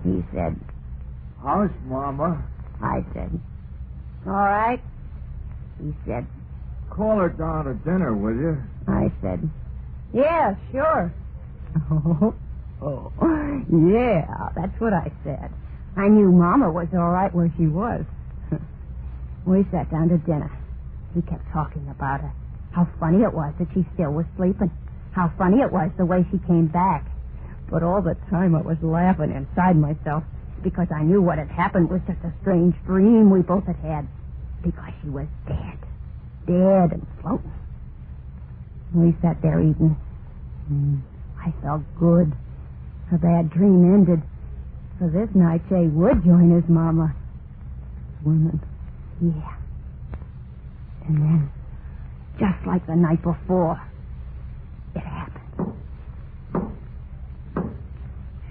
He said, "How's Mama?" I said, "All right." He said, "Call her down to dinner, will you?" I said, "Yeah, sure." Oh, yeah, that's what I said. I knew Mama was all right where she was. We sat down to dinner. He kept talking about her. How funny it was that she still was sleeping. How funny it was the way she came back. But all the time I was laughing inside myself because I knew what had happened was just a strange dream we both had had. Because she was dead. Dead and floating. We sat there eating. I felt good. Her bad dream ended. So this night Jay would join his Mama. Woman. Yeah. And then, just like the night before, it happened.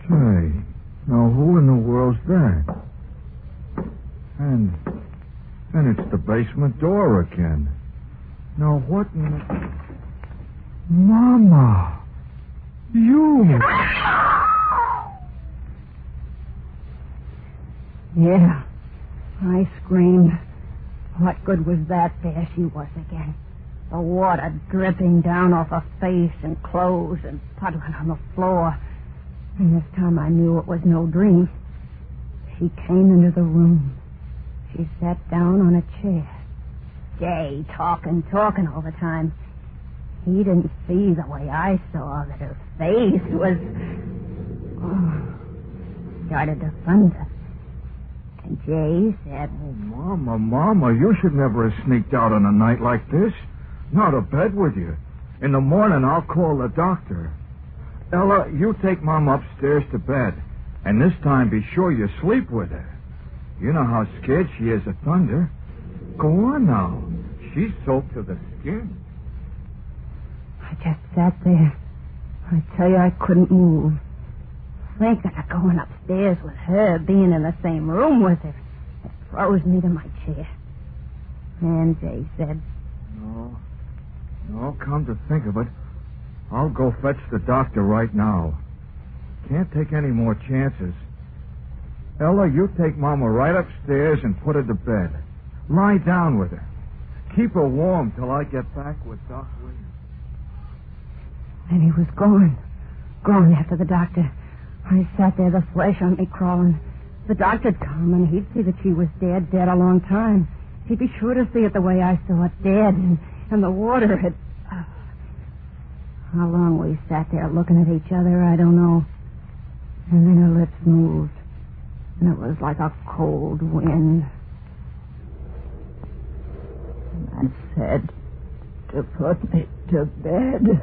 Say, now who in the world's that? And it's the basement door again. Now what in the... Mama! You! Yeah. I screamed. What good was that? There she was again. The water dripping down off her face and clothes and puddling on the floor. And this time I knew it was no dream. She came into the room. She sat down on a chair. Jay talking all the time. He didn't see the way I saw, that her face was... started to thunder. And Jay said... Oh, Mama, you should never have sneaked out on a night like this. Not to bed with you. In the morning, I'll call the doctor. Ella, you take Mom upstairs to bed. And this time, be sure you sleep with her. You know how scared she is of thunder. Go on now. She's soaked to the skin. I just sat there. I tell you, I couldn't move. Thinking of going upstairs with her, being in the same room with her. It froze me to my chair. And Jay said... No, come to think of it, I'll go fetch the doctor right now. Can't take any more chances. Ella, you take Mama right upstairs and put her to bed. Lie down with her. Keep her warm till I get back with Doc Williams. And he was gone. Gone after the doctor. I sat there, the flesh on me crawling. The doctor'd come and he'd see that she was dead a long time. He'd be sure to see it the way I saw it, dead, and the water had... How long we sat there looking at each other, I don't know. And then her lips moved, and it was like a cold wind. And I said to put me to bed.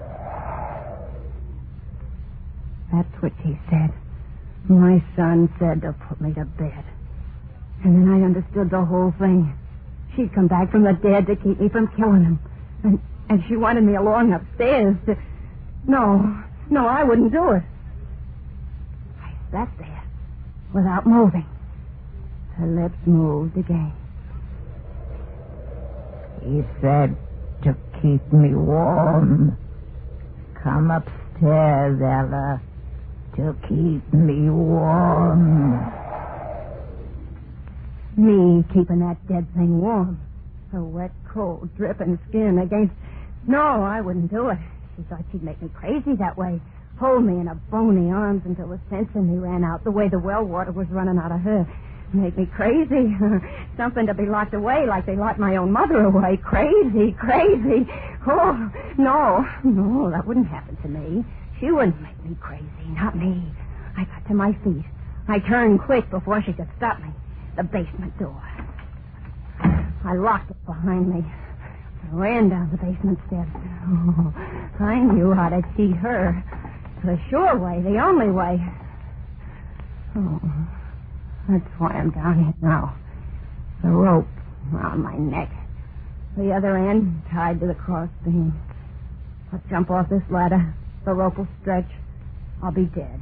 That's what she said. My son said to put me to bed. And then I understood the whole thing. She'd come back from the dead to keep me from killing him. And she wanted me along upstairs to... No, I wouldn't do it. I sat there without moving. Her lips moved again. He said to keep me warm. Come upstairs, Ella, to keep me warm. Me keeping that dead thing warm. Her wet, cold, dripping skin against... No, I wouldn't do it. She thought she'd make me crazy that way. Hold me in her bony arms until the sense in me ran out, the way the well water was running out of her. Make me crazy. Something to be locked away like they locked my own mother away. Crazy. Oh, no, that wouldn't happen to me. She wouldn't make me crazy, not me. I got to my feet. I turned quick before she could stop me. The basement door. I locked it behind me. I ran down the basement steps. Oh, I knew how to cheat her. The sure way, the only way. Oh, that's why I'm down here now. The rope around my neck. The other end tied to the crossbeam. I'll jump off this ladder. The rope will stretch. I'll be dead.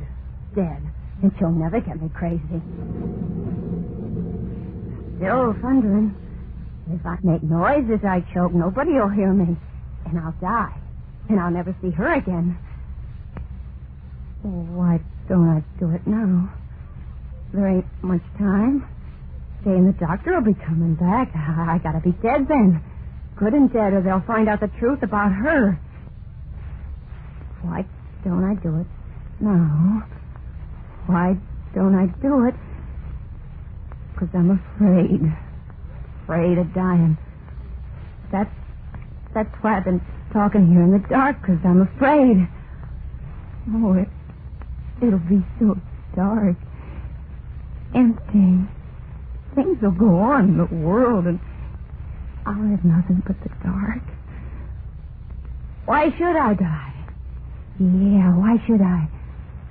And she'll never get me crazy. Still thundering. If I make noise as I choke, nobody will hear me. And I'll die. And I'll never see her again. Why don't I do it now? There ain't much time. Jay and the doctor will be coming back. I gotta be dead then. Good and dead, or they'll find out the truth about her. Why don't I do it now? Why don't I do it? Because I'm afraid. Afraid of dying. That's why I've been talking here in the dark, because I'm afraid. Oh, it'll be so dark. Empty. Things will go on in the world, and I'll have nothing but the dark. Why should I die? Yeah, why should I?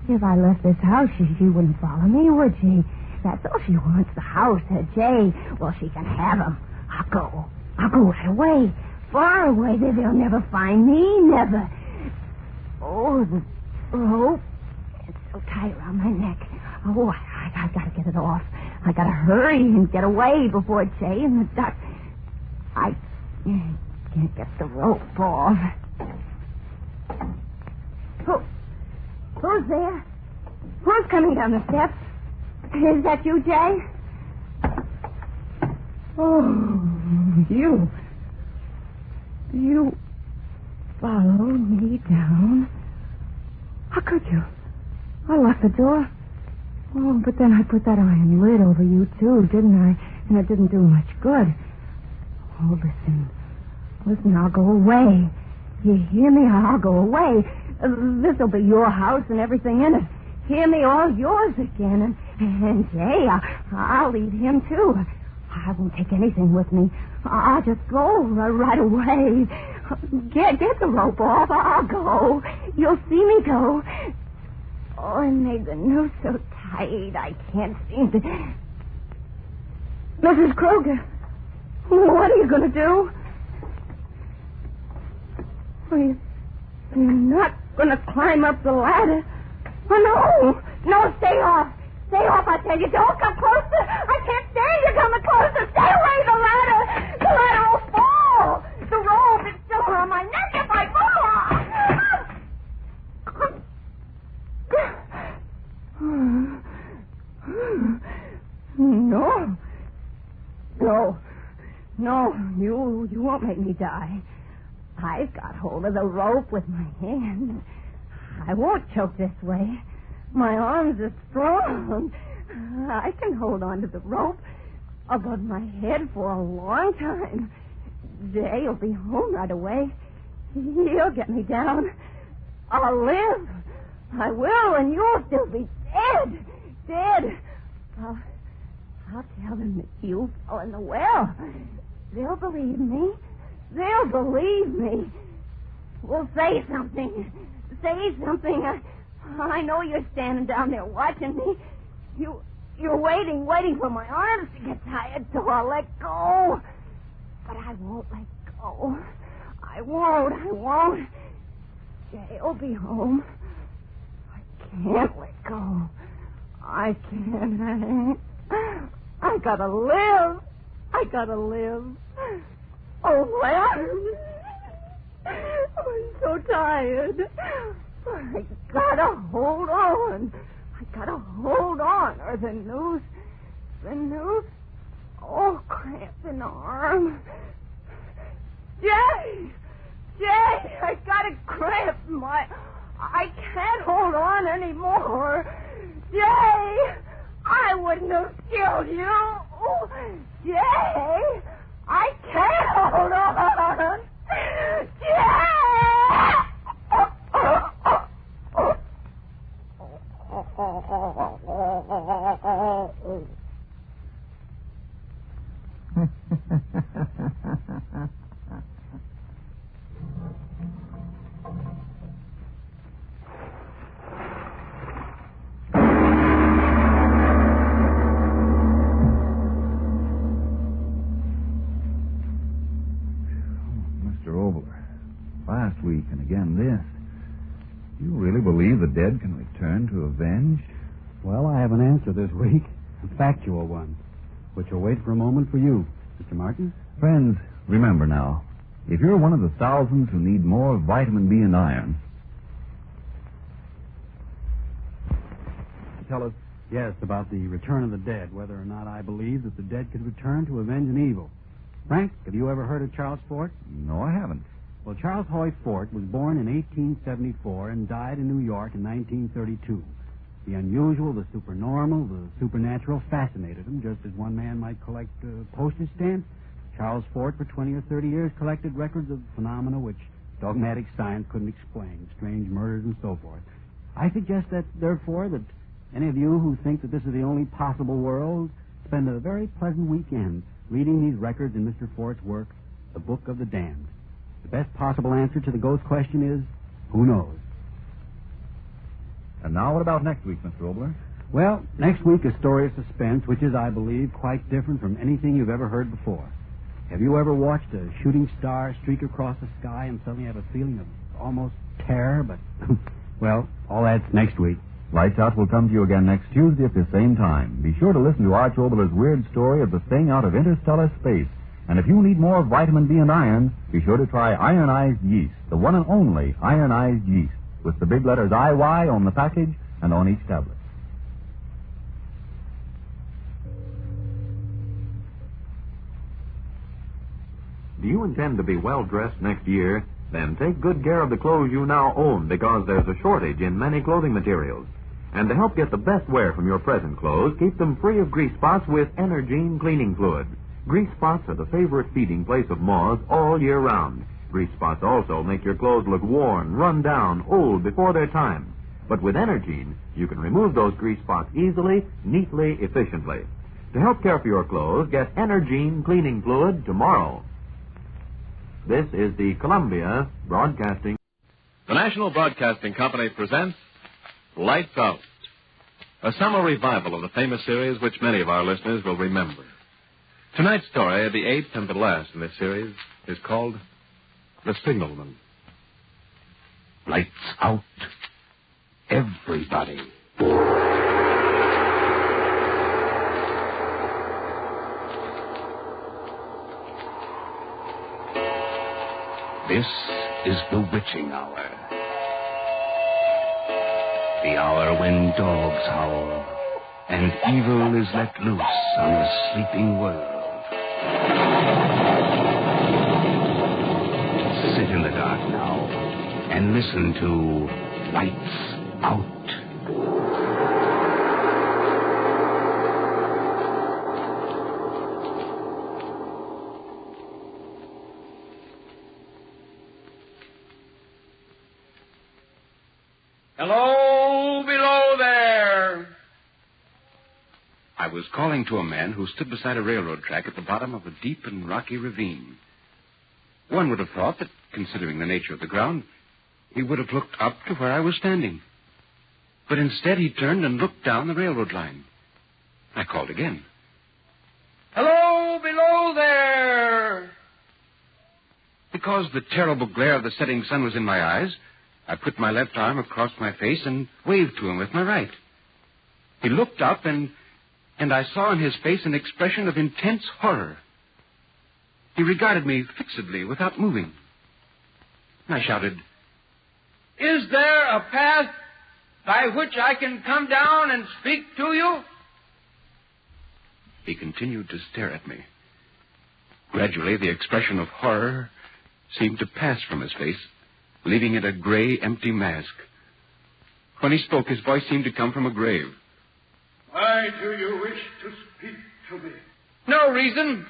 If I left this house, she wouldn't follow me, would she? That's all she wants, the house, her Jay. Well, she can have him. I'll go right away. Far away. They'll never find me, never. Oh, the rope. It's so tight around my neck. Oh, I gotta get it off. I gotta hurry and get away before Jay and the duck. I can't get the rope off. Who's there? Who's coming down the steps? Is that you, Jay? Oh. You followed me down. How could you? I locked the door. Oh, but then I put that iron lid over you, too, didn't I? And it didn't do much good. Oh, listen. Listen, I'll go away. You hear me? I'll go away. This'll be your house and everything in it. Hear me? All yours again. And Jay, I'll leave him, too. I won't take anything with me. I'll just go right away. Get the rope off. I'll go. You'll see me go. Oh, and made the noose so tight I can't seem to... Mrs. Kruger, what are you going to do? You're not going to climb up the ladder. Oh, no, stay off. Stay off, I tell you. Don't come closer. I can't stand you coming closer. Stay away, the ladder. The ladder will fall. The rope is still around my neck if I fall. No, you won't make me die. I've got hold of the rope with my hand. I won't choke this way. My arms are strong. I can hold on to the rope above my head for a long time. Jay'll be home right away. He'll get me down. I'll live. I will, and you'll still be dead. Dead. I'll tell them that you fell in the well. They'll believe me. They'll believe me. Well, say something. Say something. I know you're standing down there watching me. You're waiting for my arms to get tired, so I'll let go. But I won't let go. I won't. Jay'll be home. I can't let go. I can't. I gotta live. Oh, my arms. I'm so tired. I gotta hold on. Or the noose. Oh, cramp in the arm. Jay, I got a cramp. I can't hold on anymore. Jay, I wouldn't have killed you. Jay, I can't hold on. Jay! Mr. Obler, last week and again this. You really believe the dead can return to avenge? Well, I have an answer this week, a factual one, which will wait for a moment for you, Mr. Martin. Friends, remember now, if you're one of the thousands who need more vitamin B and iron... Tell us, yes, about the return of the dead, whether or not I believe that the dead could return to avenge an evil. Frank, have you ever heard of Charles Fort? No, I haven't. Well, Charles Hoy Fort was born in 1874 and died in New York in 1932. The unusual, the supernormal, the supernatural fascinated him, just as one man might collect postage stamps. Charles Fort, for 20 or 30 years, collected records of phenomena which dogmatic science couldn't explain, strange murders and so forth. I suggest that, therefore, that any of you who think that this is the only possible world spend a very pleasant weekend reading these records in Mr. Fort's work, The Book of the Damned. The best possible answer to the ghost question is, who knows? And now what about next week, Mr. Obler? Well, next week a story of suspense, which is, I believe, quite different from anything you've ever heard before. Have you ever watched a shooting star streak across the sky and suddenly have a feeling of almost terror? But, well, all that's next week. Lights Out will come to you again next Tuesday at the same time. Be sure to listen to Arch Obler's weird story of the thing out of interstellar space. And if you need more vitamin B and iron, be sure to try ironized yeast, the one and only ironized yeast, with the big letters IY on the package and on each tablet. Do you intend to be well-dressed next year? Then take good care of the clothes you now own, because there's a shortage in many clothing materials. And to help get the best wear from your present clothes, keep them free of grease spots with Energine cleaning fluid. Grease spots are the favorite feeding place of moths all year round. Grease spots also make your clothes look worn, run down, old before their time. But with Energine, you can remove those grease spots easily, neatly, efficiently. To help care for your clothes, get Energine cleaning fluid tomorrow. This is the Columbia Broadcasting. The National Broadcasting Company presents Lights Out, a summer revival of the famous series which many of our listeners will remember. Tonight's story, the eighth and the last in this series, is called The Signalman. Lights out, everybody. This is the witching hour. The hour when dogs howl and evil is let loose on a sleeping world. Sit in the dark now and listen to Lights Out. Hello, below there. I was calling to a man who stood beside a railroad track at the bottom of a deep and rocky ravine. One would have thought that, considering the nature of the ground, he would have looked up to where I was standing. But instead he turned and looked down the railroad line. I called again. Hello, below there. Because the terrible glare of the setting sun was in my eyes, I put my left arm across my face and waved to him with my right. He looked up, and I saw in his face an expression of intense horror. He regarded me fixedly without moving. I shouted, Is there a path by which I can come down and speak to you? He continued to stare at me. Gradually, the expression of horror seemed to pass from his face, leaving it a gray, empty mask. When he spoke, his voice seemed to come from a grave. Why do you wish to speak to me? No reason.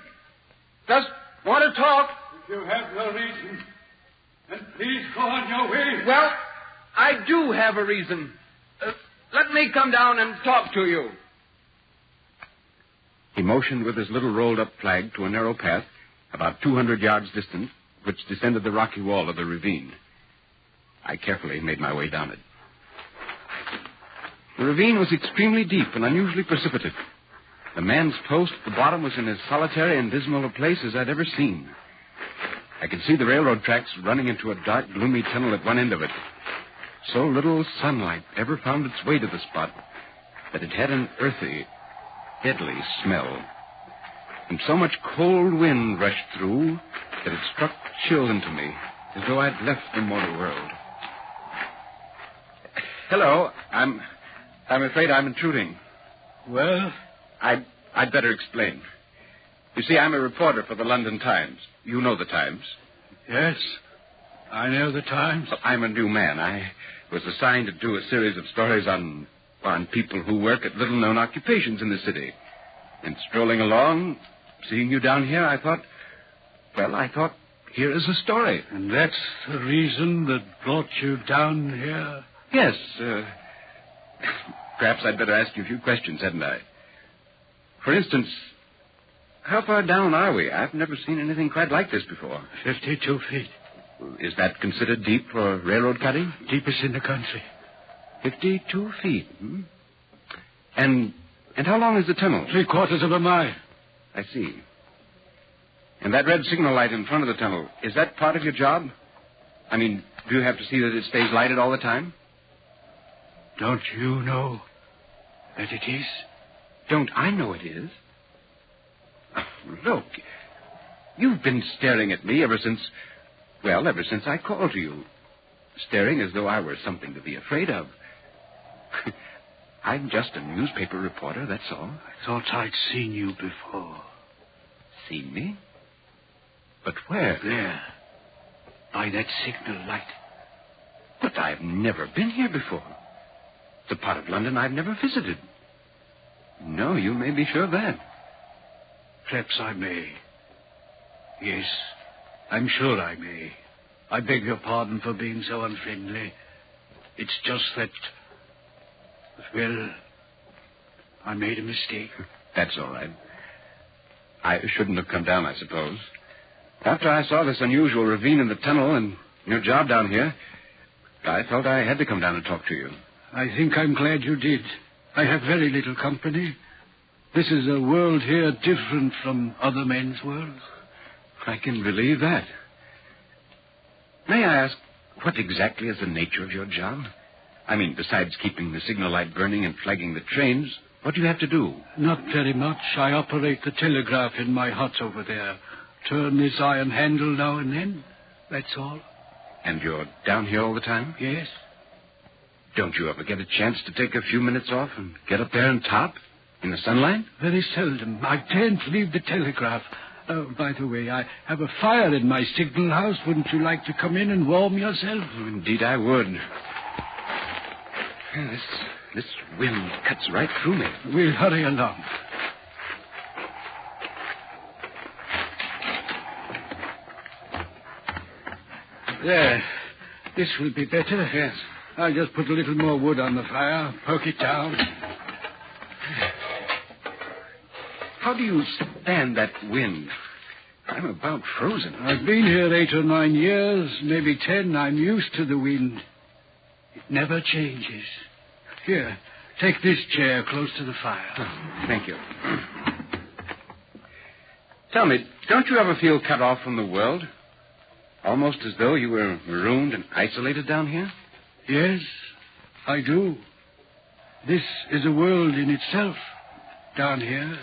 Just want to talk. If you have no reason, then please go on your way. Well, I do have a reason. Let me come down and talk to you. He motioned with his little rolled-up flag to a narrow path about 200 yards distant, which descended the rocky wall of the ravine. I carefully made my way down it. The ravine was extremely deep and unusually precipitous. The man's post at the bottom was in as solitary and dismal a place as I'd ever seen. I could see the railroad tracks running into a dark, gloomy tunnel at one end of it. So little sunlight ever found its way to the spot that it had an earthy, deadly smell. And so much cold wind rushed through that it struck chill into me, as though I'd left the mortal world. Hello, I'm afraid I'm intruding. Well? I'd better explain. You see, I'm a reporter for the London Times. You know the Times. Yes, I know the Times. Well, I'm a new man. I was assigned to do a series of stories on people who work at little-known occupations in the city. And strolling along, seeing you down here, I thought, here is a story. And that's the reason that brought you down here? Yes. Perhaps I'd better ask you a few questions, hadn't I? For instance, how far down are we? I've never seen anything quite like this before. 52 feet. Is that considered deep for railroad cutting? Deepest in the country. 52 feet, hmm? And how long is the tunnel? 3/4 of a mile. I see. And that red signal light in front of the tunnel, is that part of your job? I mean, do you have to see that it stays lighted all the time? Don't you know that it is? Don't I know it is? Look, you've been staring at me ever since I called to you. Staring as though I were something to be afraid of. I'm just a newspaper reporter, that's all. I thought I'd seen you before. Seen me? But where? There. By that signal light. But I've never been here before. It's a part of London I've never visited. No, you may be sure of that. Perhaps I may. Yes, I'm sure I may. I beg your pardon for being so unfriendly. It's just that... Well, I made a mistake. That's all right. I shouldn't have come down, I suppose. After I saw this unusual ravine in the tunnel and your job down here, I felt I had to come down and talk to you. I think I'm glad you did. I have very little company. This is a world here different from other men's worlds. I can believe that. May I ask, what exactly is the nature of your job? I mean, besides keeping the signal light burning and flagging the trains, what do you have to do? Not very much. I operate the telegraph in my hut over there. Turn this iron handle now and then. That's all. And you're down here all the time? Yes. Don't you ever get a chance to take a few minutes off and get up there and top? In the sunlight? Very seldom. I can't leave the telegraph. By the way, I have a fire in my signal house. Wouldn't you like to come in and warm yourself? Oh, indeed I would. This wind cuts right through me. We'll hurry along. There. This will be better. Yes. I'll just put a little more wood on the fire, poke it down. How do you stand that wind? I'm about frozen. I've been here 8 or 9 years, maybe 10. I'm used to the wind. It never changes. Here, take this chair close to the fire. Oh, thank you. Tell me, don't you ever feel cut off from the world? Almost as though you were marooned and isolated down here? Yes, I do. This is a world in itself, down here.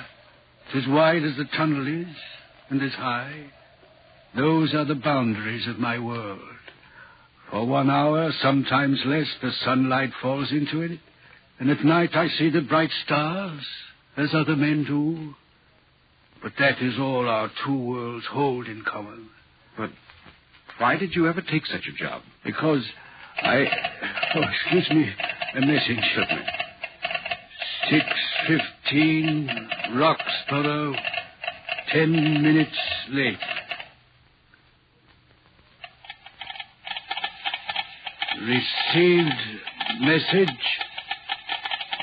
It's as wide as the tunnel is, and as high. Those are the boundaries of my world. For 1 hour, sometimes less, the sunlight falls into it, and at night I see the bright stars, as other men do. But that is all our 2 worlds hold in common. But why did you ever take such a job? Because Oh, excuse me, a message. Certainly. 6:15, Roxborough, 10 minutes late. Received message.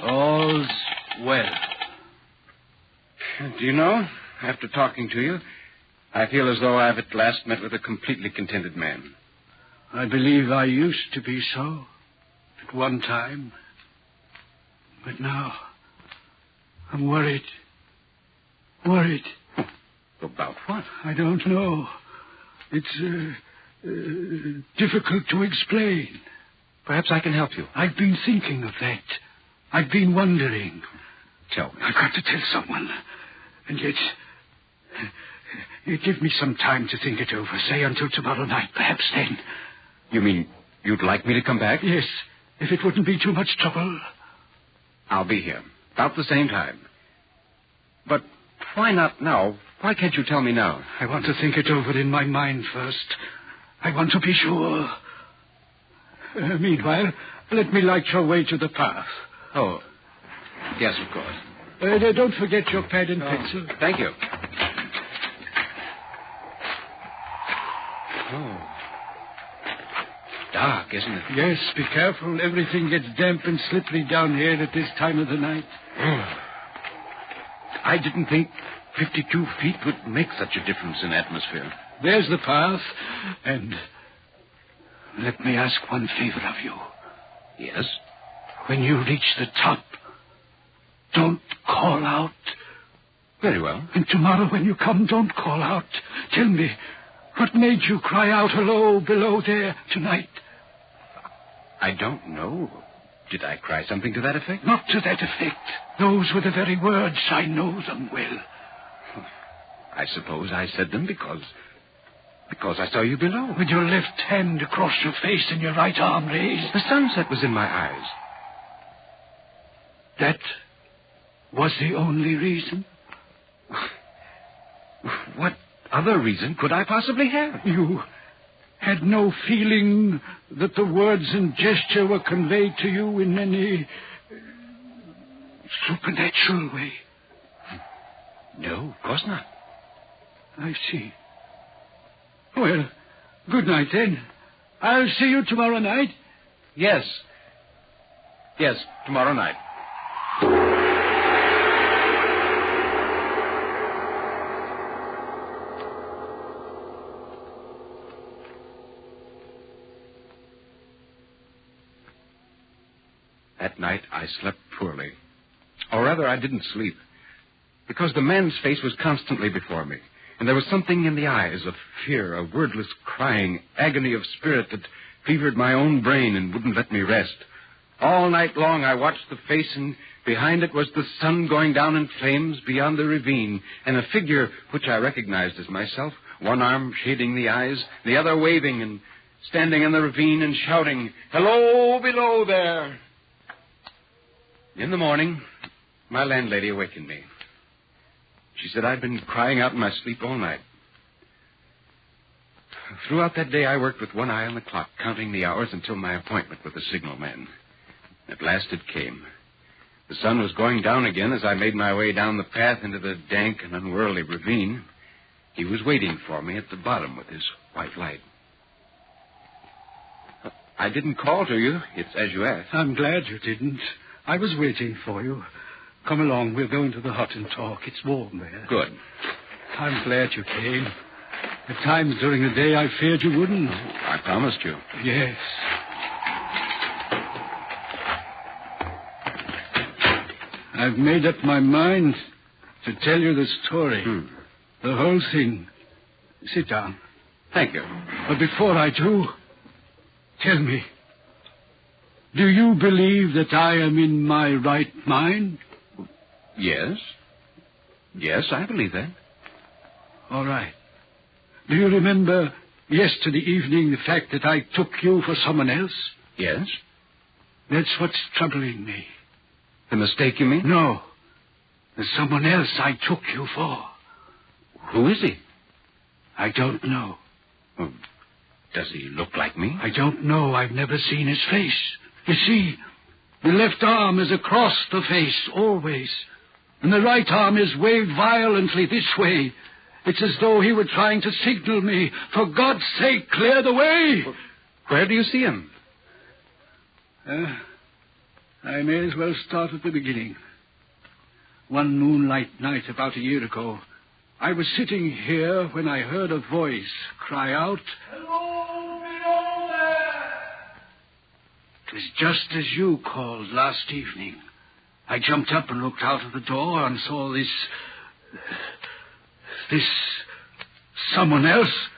All's well. Do you know, after talking to you, I feel as though I've at last met with a completely contented man. I believe I used to be so at one time. But now, I'm worried. Worried. About what? I don't know. It's difficult to explain. Perhaps I can help you. I've been thinking of that. I've been wondering. Tell me. I've got to tell someone. And yet, give me some time to think it over. Say until tomorrow night, perhaps then. You mean you'd like me to come back? Yes, if it wouldn't be too much trouble. I'll be here, about the same time. But why not now? Why can't you tell me now? I want to think it over in my mind first. I want to be sure. Meanwhile, let me light your way to the path. Oh, yes, of course. Don't forget your pad and pencil. Thank you. Oh. Dark, isn't it? Yes, be careful. Everything gets damp and slippery down here at this time of the night. Oh. I didn't think 52 feet would make such a difference in atmosphere. There's the path, and let me ask one favor of you. Yes? When you reach the top, don't call out. Very well. And tomorrow when you come, don't call out. Tell me, what made you cry out hello below there tonight? I don't know. Did I cry something to that effect? Not to that effect. Those were the very words. I know them well. I suppose I said them because I saw you below. With your left hand across your face and your right arm raised. The sunset was in my eyes. That was the only reason? other reason could I possibly have? You had no feeling that the words and gesture were conveyed to you in any supernatural way? No, of course not. I see. Well, good night, then. I'll see you tomorrow night. Yes. Yes, tomorrow night. That night, I slept poorly. Or rather, I didn't sleep. Because the man's face was constantly before me. And there was something in the eyes of fear, a wordless crying, agony of spirit that fevered my own brain and wouldn't let me rest. All night long, I watched the face, and behind it was the sun going down in flames beyond the ravine, and a figure which I recognized as myself, one arm shading the eyes, the other waving and standing in the ravine and shouting, "Hello, below there!" In the morning, my landlady awakened me. She said I'd been crying out in my sleep all night. Throughout that day, I worked with one eye on the clock, counting the hours until my appointment with the signalman. At last it came. The sun was going down again as I made my way down the path into the dank and unworldly ravine. He was waiting for me at the bottom with his white light. I didn't call to you. It's as you asked. I'm glad you didn't. I was waiting for you. Come along. We'll go into the hut and talk. It's warm there. Good. I'm glad you came. At times during the day, I feared you wouldn't. I promised you. Yes. I've made up my mind to tell you the story. The whole thing. Sit down. Thank you. But before I do, tell me, do you believe that I am in my right mind? Yes. Yes, I believe that. All right. Do you remember yesterday evening the fact that I took you for someone else? Yes. That's what's troubling me. The mistake, you mean? No. There's someone else I took you for. Who is he? I don't know. Well, does he look like me? I don't know. I've never seen his face. You see, the left arm is across the face, always. And the right arm is waved violently this way. It's as though he were trying to signal me. For God's sake, clear the way. Where do you see him? I may as well start at the beginning. One moonlight night about a year ago, I was sitting here when I heard a voice cry out, "Hello, below there!" It was just as you called last evening. I jumped up and looked out of the door and saw this someone else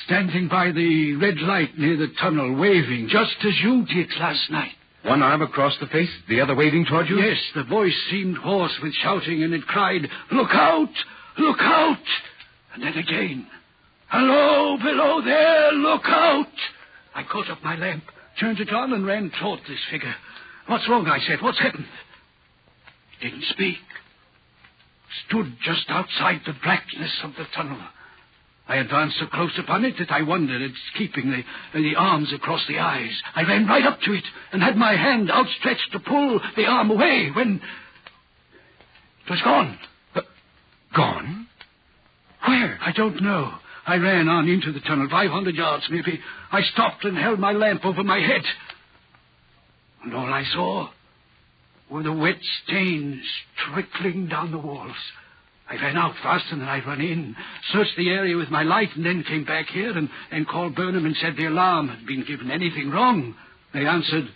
standing by the red light near the tunnel, waving, just as you did last night. One arm across the face, the other waving toward you? Yes, the voice seemed hoarse with shouting, and it cried, "Look out! Look out!" And then again, "Hello, below there, look out!" I caught up my lamp, turned it on, and ran toward this figure. "What's wrong?" I said. "What's happened?" It didn't speak. Stood just outside the blackness of the tunnel. I advanced so close upon it that I wondered at its keeping the arms across the eyes. I ran right up to it and had my hand outstretched to pull the arm away when it was gone. Gone? Where? I don't know. I ran on into the tunnel, 500 yards maybe. I stopped and held my lamp over my head. And all I saw were the wet stains trickling down the walls. I ran out faster than I'd run in, searched the area with my light, and then came back here and called Burnham and said the alarm had been given. Anything wrong? They answered,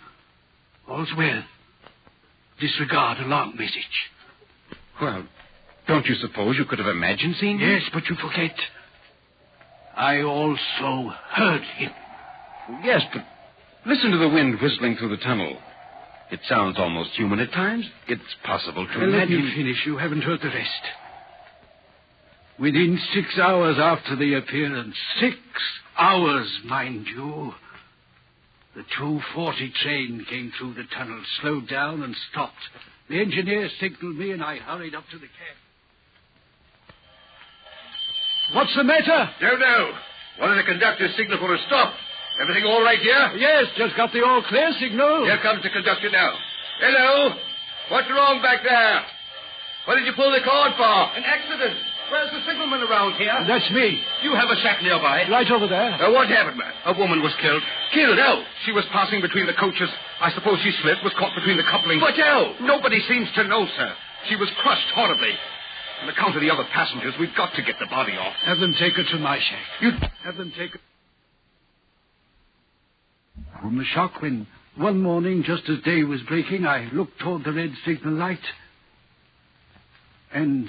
"All's well. Disregard alarm message." Well, don't you suppose you could have imagined seeing him? Yes, but you forget. I also heard him. Yes, but listen to the wind whistling through the tunnel. It sounds almost human at times. It's possible to Let imagine... me finish. You haven't heard the rest. Within 6 hours after the appearance, 6 hours, mind you, the 2:40 train came through the tunnel, slowed down and stopped. The engineer signaled me and I hurried up to the cab. What's the matter? Don't know. One of the conductors signaled for a stop. Everything all right here? Yes, just got the all clear signal. Here comes the conductor now. Hello? What's wrong back there? What did you pull the cord for? An accident. Where's the signalman around here? That's me. You have a shack nearby? Right over there. What happened, man? A woman was killed. Killed? How? She was passing between the coaches. I suppose she slipped, was caught between the couplings. But how? Nobody seems to know, sir. She was crushed horribly. On account of the other passengers, we've got to get the body off. Have them take her to my shack. You... Have them take her... From the shock when one morning, just as day was breaking, I looked toward the red signal light and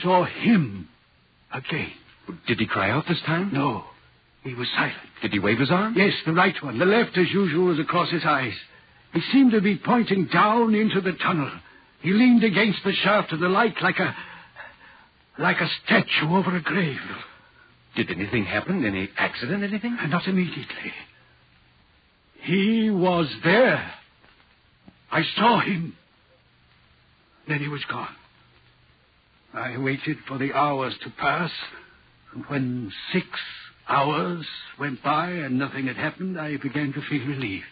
saw him again. Did he cry out this time? No. He was silent. Did he wave his arm? Yes, the right one. The left, as usual, was across his eyes. He seemed to be pointing down into the tunnel. He leaned against the shaft of the light like a statue over a grave. Did anything happen? Any accident, anything? Not immediately. He was there. I saw him. Then he was gone. I waited for the hours to pass. And when 6 hours went by and nothing had happened, I began to feel relieved.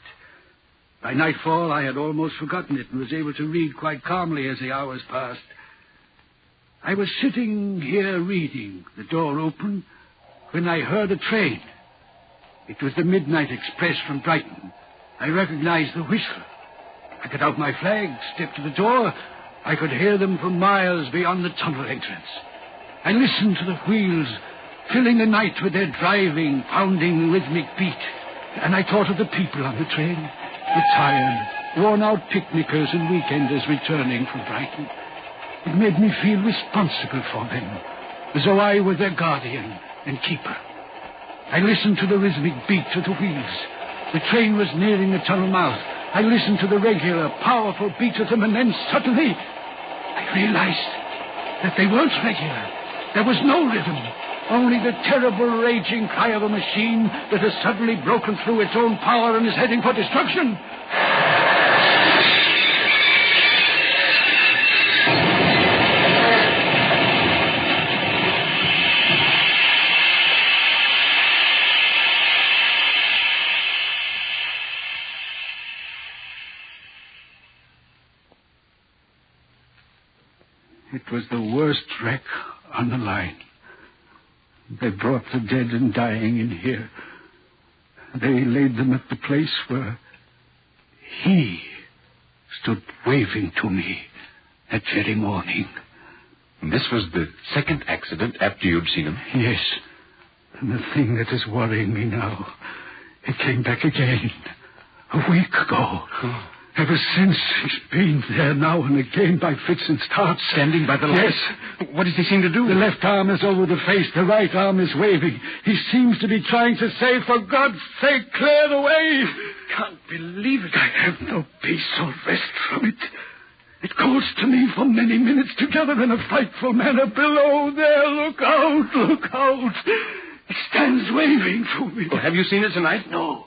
By nightfall, I had almost forgotten it and was able to read quite calmly as the hours passed. I was sitting here reading, the door open, when I heard a train. It was the midnight express from Brighton. I recognized the whistle. I got out my flag, stepped to the door. I could hear them for miles beyond the tunnel entrance. I listened to the wheels, filling the night with their driving, pounding, rhythmic beat. And I thought of the people on the train, the tired, worn-out picnickers and weekenders returning from Brighton. It made me feel responsible for them, as though I were their guardian and keeper. I listened to the rhythmic beat of the wheels. The train was nearing the tunnel mouth. I listened to the regular, powerful beat of them, and then suddenly I realized that they weren't regular. There was no rhythm, only the terrible raging cry of a machine that has suddenly broken through its own power and is heading for destruction. It was the worst wreck on the line. They brought the dead and dying in here. They laid them at the place where he stood waving to me that very morning. And this was the second accident after you'd seen him? Yes. And the thing that is worrying me now, it came back again a week ago. Oh. Ever since, he's been there now and again by fits and starts. Standing by the light? Yes. What does he seem to do? The left arm is over the face. The right arm is waving. He seems to be trying to say, for God's sake, clear the way. Can't believe it. I have no peace or rest from it. It calls to me for many minutes together in a frightful manner. Below there, look out, look out. It stands waving to me. Well, have you seen it tonight? No.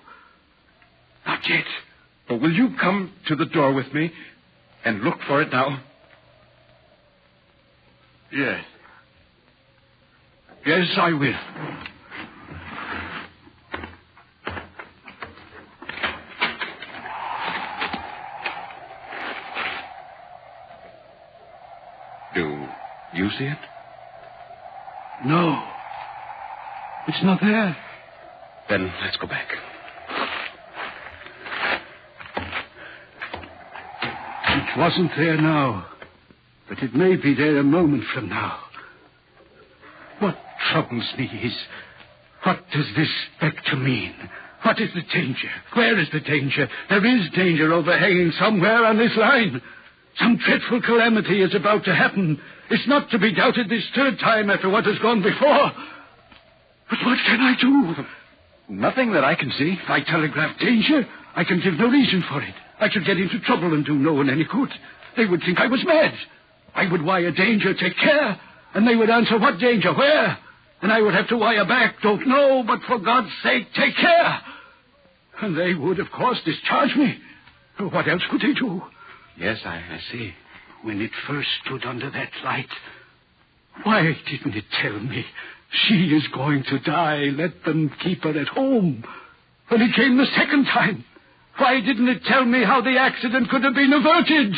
Not yet. Well, will you come to the door with me and look for it now? Yes. Yes, I will. Do you see it? No. It's not there. Then let's go back. It wasn't there now, but it may be there a moment from now. What troubles me is, what does this spectre mean? What is the danger? Where is the danger? There is danger overhanging somewhere on this line. Some dreadful calamity is about to happen. It's not to be doubted this third time after what has gone before. But what can I do? Nothing that I can see. If I telegraph danger, I can give no reason for it. I should get into trouble and do no one any good. They would think I was mad. I would wire danger, take care, and they would answer, what danger, where? And I would have to wire back, don't know, but for God's sake, take care. And they would, of course, discharge me. What else could they do? Yes, I see. When it first stood under that light, why didn't it tell me She is going to die. Let them keep her at home. When it came the second time, why didn't it tell me how the accident could have been averted?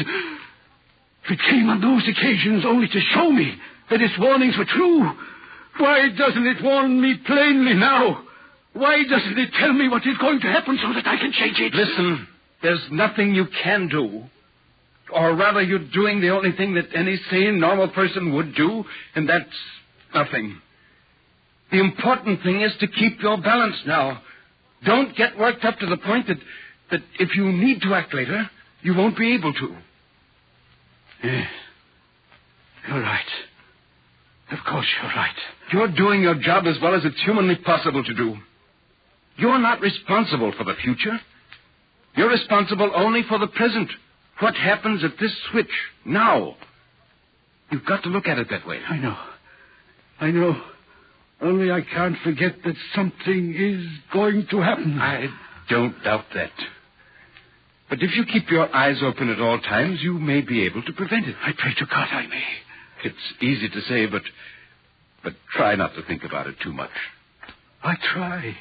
If it came on those occasions only to show me that its warnings were true, why doesn't it warn me plainly now? Why doesn't it tell me what is going to happen so that I can change it? Listen, there's nothing you can do. Or rather, you're doing the only thing that any sane, normal person would do, and that's nothing. The important thing is to keep your balance now. Don't get worked up to the point that if you need to act later, you won't be able to. Yes. You're right. Of course you're right. You're doing your job as well as it's humanly possible to do. You're not responsible for the future. You're responsible only for the present. What happens at this switch, now. You've got to look at it that way. I know. Only I can't forget that something is going to happen. I don't doubt that. But if you keep your eyes open at all times, you may be able to prevent it. I pray to God I may. It's easy to say, but try not to think about it too much. I try.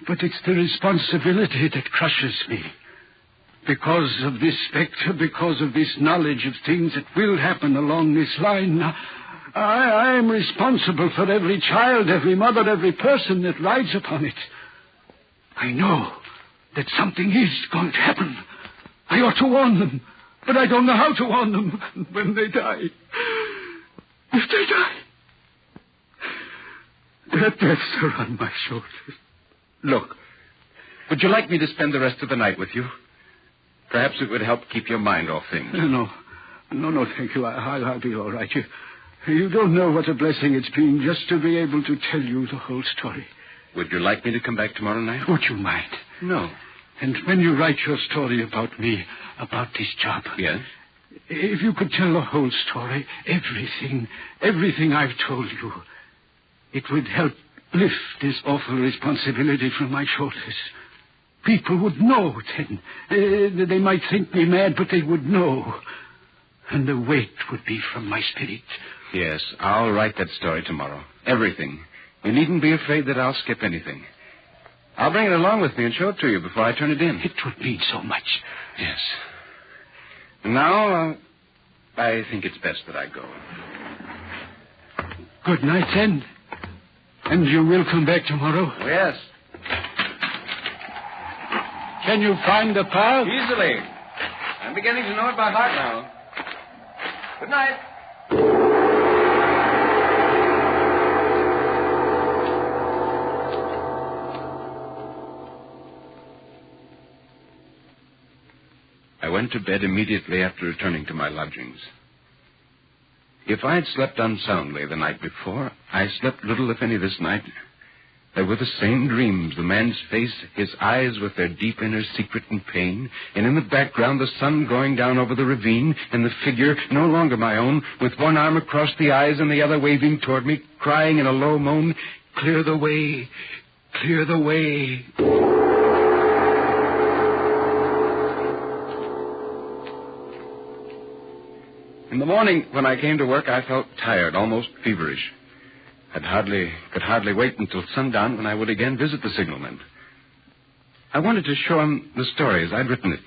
But it's the responsibility that crushes me. Because of this spectre, because of this knowledge of things that will happen along this line, I am responsible for every child, every mother, every person that rides upon it. I know that something is going to happen. I ought to warn them, but I don't know how to warn them when they die. If they die, their deaths are on my shoulders. Look, would you like me to spend the rest of the night with you? Perhaps it would help keep your mind off things. No, thank you. I'll be all right. You don't know what a blessing it's been just to be able to tell you the whole story. Would you like me to come back tomorrow night? Would you mind? No. And when you write your story about me, about this job... Yes? If you could tell the whole story, everything I've told you, it would help lift this awful responsibility from my shoulders. People would know then. They might think me mad, but they would know. And the weight would be from my spirit. Yes, I'll write that story tomorrow. Everything. You needn't be afraid that I'll skip anything. I'll bring it along with me and show it to you before I turn it in. It would mean so much. Yes. And now, I think it's best that I go. Good night, then. And you will come back tomorrow? Oh, yes. Can you find the path? Easily. I'm beginning to know it by heart now. Good night. I went to bed immediately after returning to my lodgings. If I had slept unsoundly the night before, I slept little, if any, this night. There were the same dreams, the man's face, his eyes with their deep inner secret and pain, and in the background the sun going down over the ravine, and the figure, no longer my own, with one arm across the eyes and the other waving toward me, crying in a low moan, "Clear the way, clear the way." In the morning, when I came to work, I felt tired, almost feverish. I could hardly wait until sundown when I would again visit the signalman. I wanted to show him the story as I'd written it.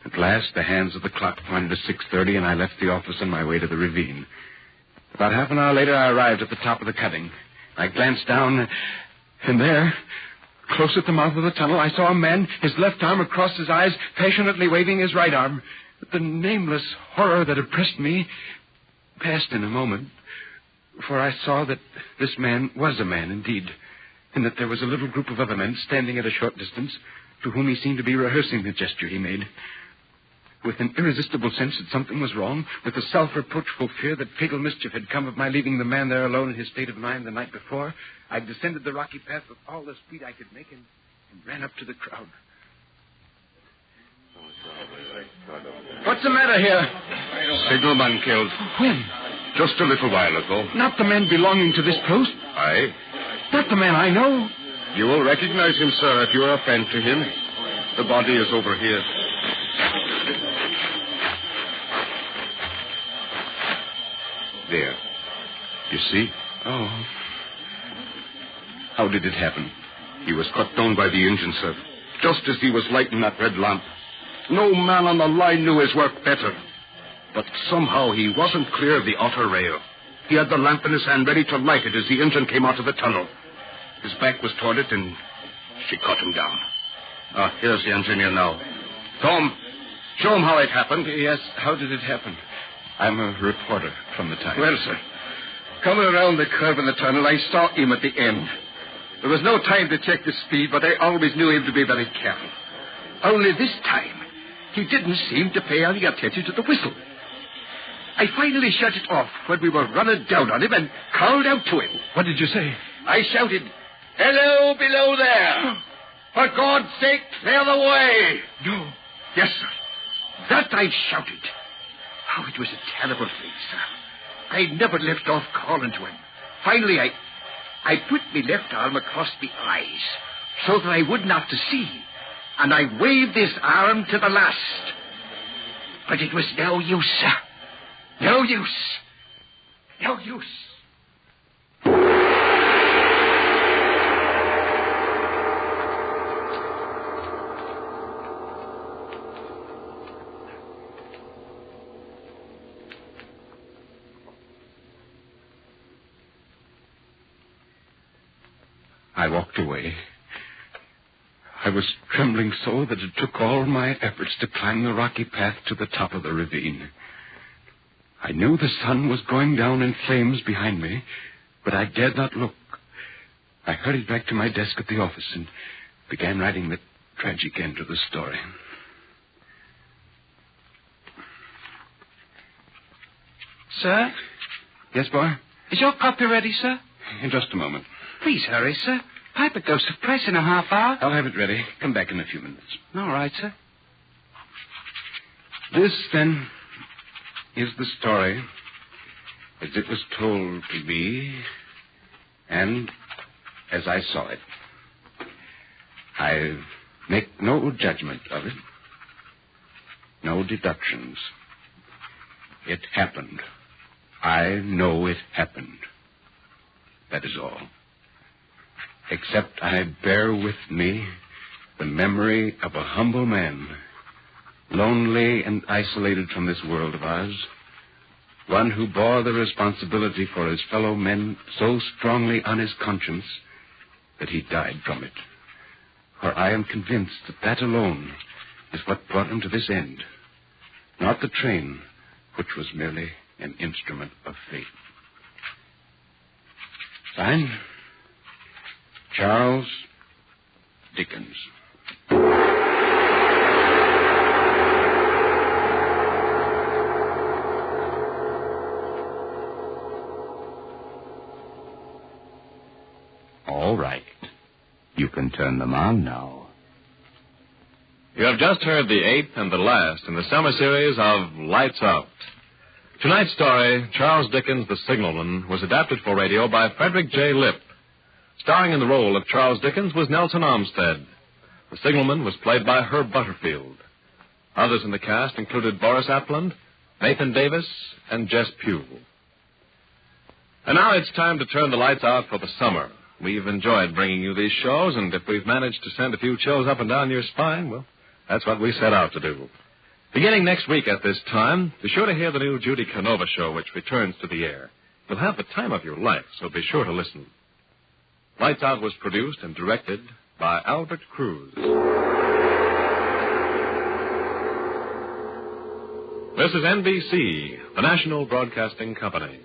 At last, the hands of the clock pointed to 6:30, and I left the office on my way to the ravine. About half an hour later, I arrived at the top of the cutting. I glanced down, and there, close at the mouth of the tunnel, I saw a man, his left arm across his eyes, passionately waving his right arm. The nameless horror that oppressed me passed in a moment, for I saw that this man was a man indeed, and that there was a little group of other men standing at a short distance, to whom he seemed to be rehearsing the gesture he made. With an irresistible sense that something was wrong, with a self-reproachful fear that fatal mischief had come of my leaving the man there alone in his state of mind the night before, I descended the rocky path with all the speed I could make and ran up to the crowd. What's the matter here? Signalman killed. When? Just a little while ago. Not the man belonging to this post? Aye. Not the man I know? You will recognize him, sir, if you are a friend to him. The body is over here. There. You see? Oh. How did it happen? He was cut down by the engine, sir. Just as he was lighting that red lamp. No man on the line knew his work better. But somehow he wasn't clear of the outer rail. He had the lamp in his hand ready to light it as the engine came out of the tunnel. His back was toward it, and she cut him down. Here's the engineer now. Tom, show him how it happened. Yes, how did it happen? I'm a reporter from the Times. Well, sir, coming around the curve in the tunnel, I saw him at the end. There was no time to check the speed, but I always knew him to be very careful. Only this time, he didn't seem to pay any attention to the whistle. I finally shut it off when we were running down on him and called out to him. What did you say? I shouted, "Hello, below there! For God's sake, clear the way!" No. Yes, sir. That I shouted. Oh, it was a terrible thing, sir. I never left off calling to him. Finally, I put my left arm across my eyes so that I wouldn't have to see, and I waved this arm to the last. But it was no use, sir. No use. No use. I walked away. I was trembling so that it took all my efforts to climb the rocky path to the top of the ravine. I knew the sun was going down in flames behind me, but I dared not look. I hurried back to my desk at the office and began writing the tragic end to the story. Sir? Yes, boy? Is your copy ready, sir? In just a moment. Please hurry, sir. Piper goes to press in a half hour. I'll have it ready. Come back in a few minutes. All right, sir. This, then, is the story as it was told to me and as I saw it. I make no judgment of it, no deductions. It happened. I know it happened. That is all. Except I bear with me the memory of a humble man, lonely and isolated from this world of ours, one who bore the responsibility for his fellow men so strongly on his conscience that he died from it. For I am convinced that that alone is what brought him to this end, not the train, which was merely an instrument of fate. Signed, Charles Dickens. All right. You can turn them on now. You have just heard the eighth and the last in the summer series of Lights Out. Tonight's story, Charles Dickens' The Signalman, was adapted for radio by Frederick J. Lipp. Starring in the role of Charles Dickens was Nelson Olmsted. The Signalman was played by Herb Butterfield. Others in the cast included Boris Apland, Nathan Davis, and Jess Pugh. And now it's time to turn the lights out for the summer. We've enjoyed bringing you these shows, and if we've managed to send a few chills up and down your spine, well, that's what we set out to do. Beginning next week at this time, be sure to hear the new Judy Canova show, which returns to the air. You'll have the time of your life, so be sure to listen. Lights Out was produced and directed by Albert Cruz. This is NBC, the National Broadcasting Company.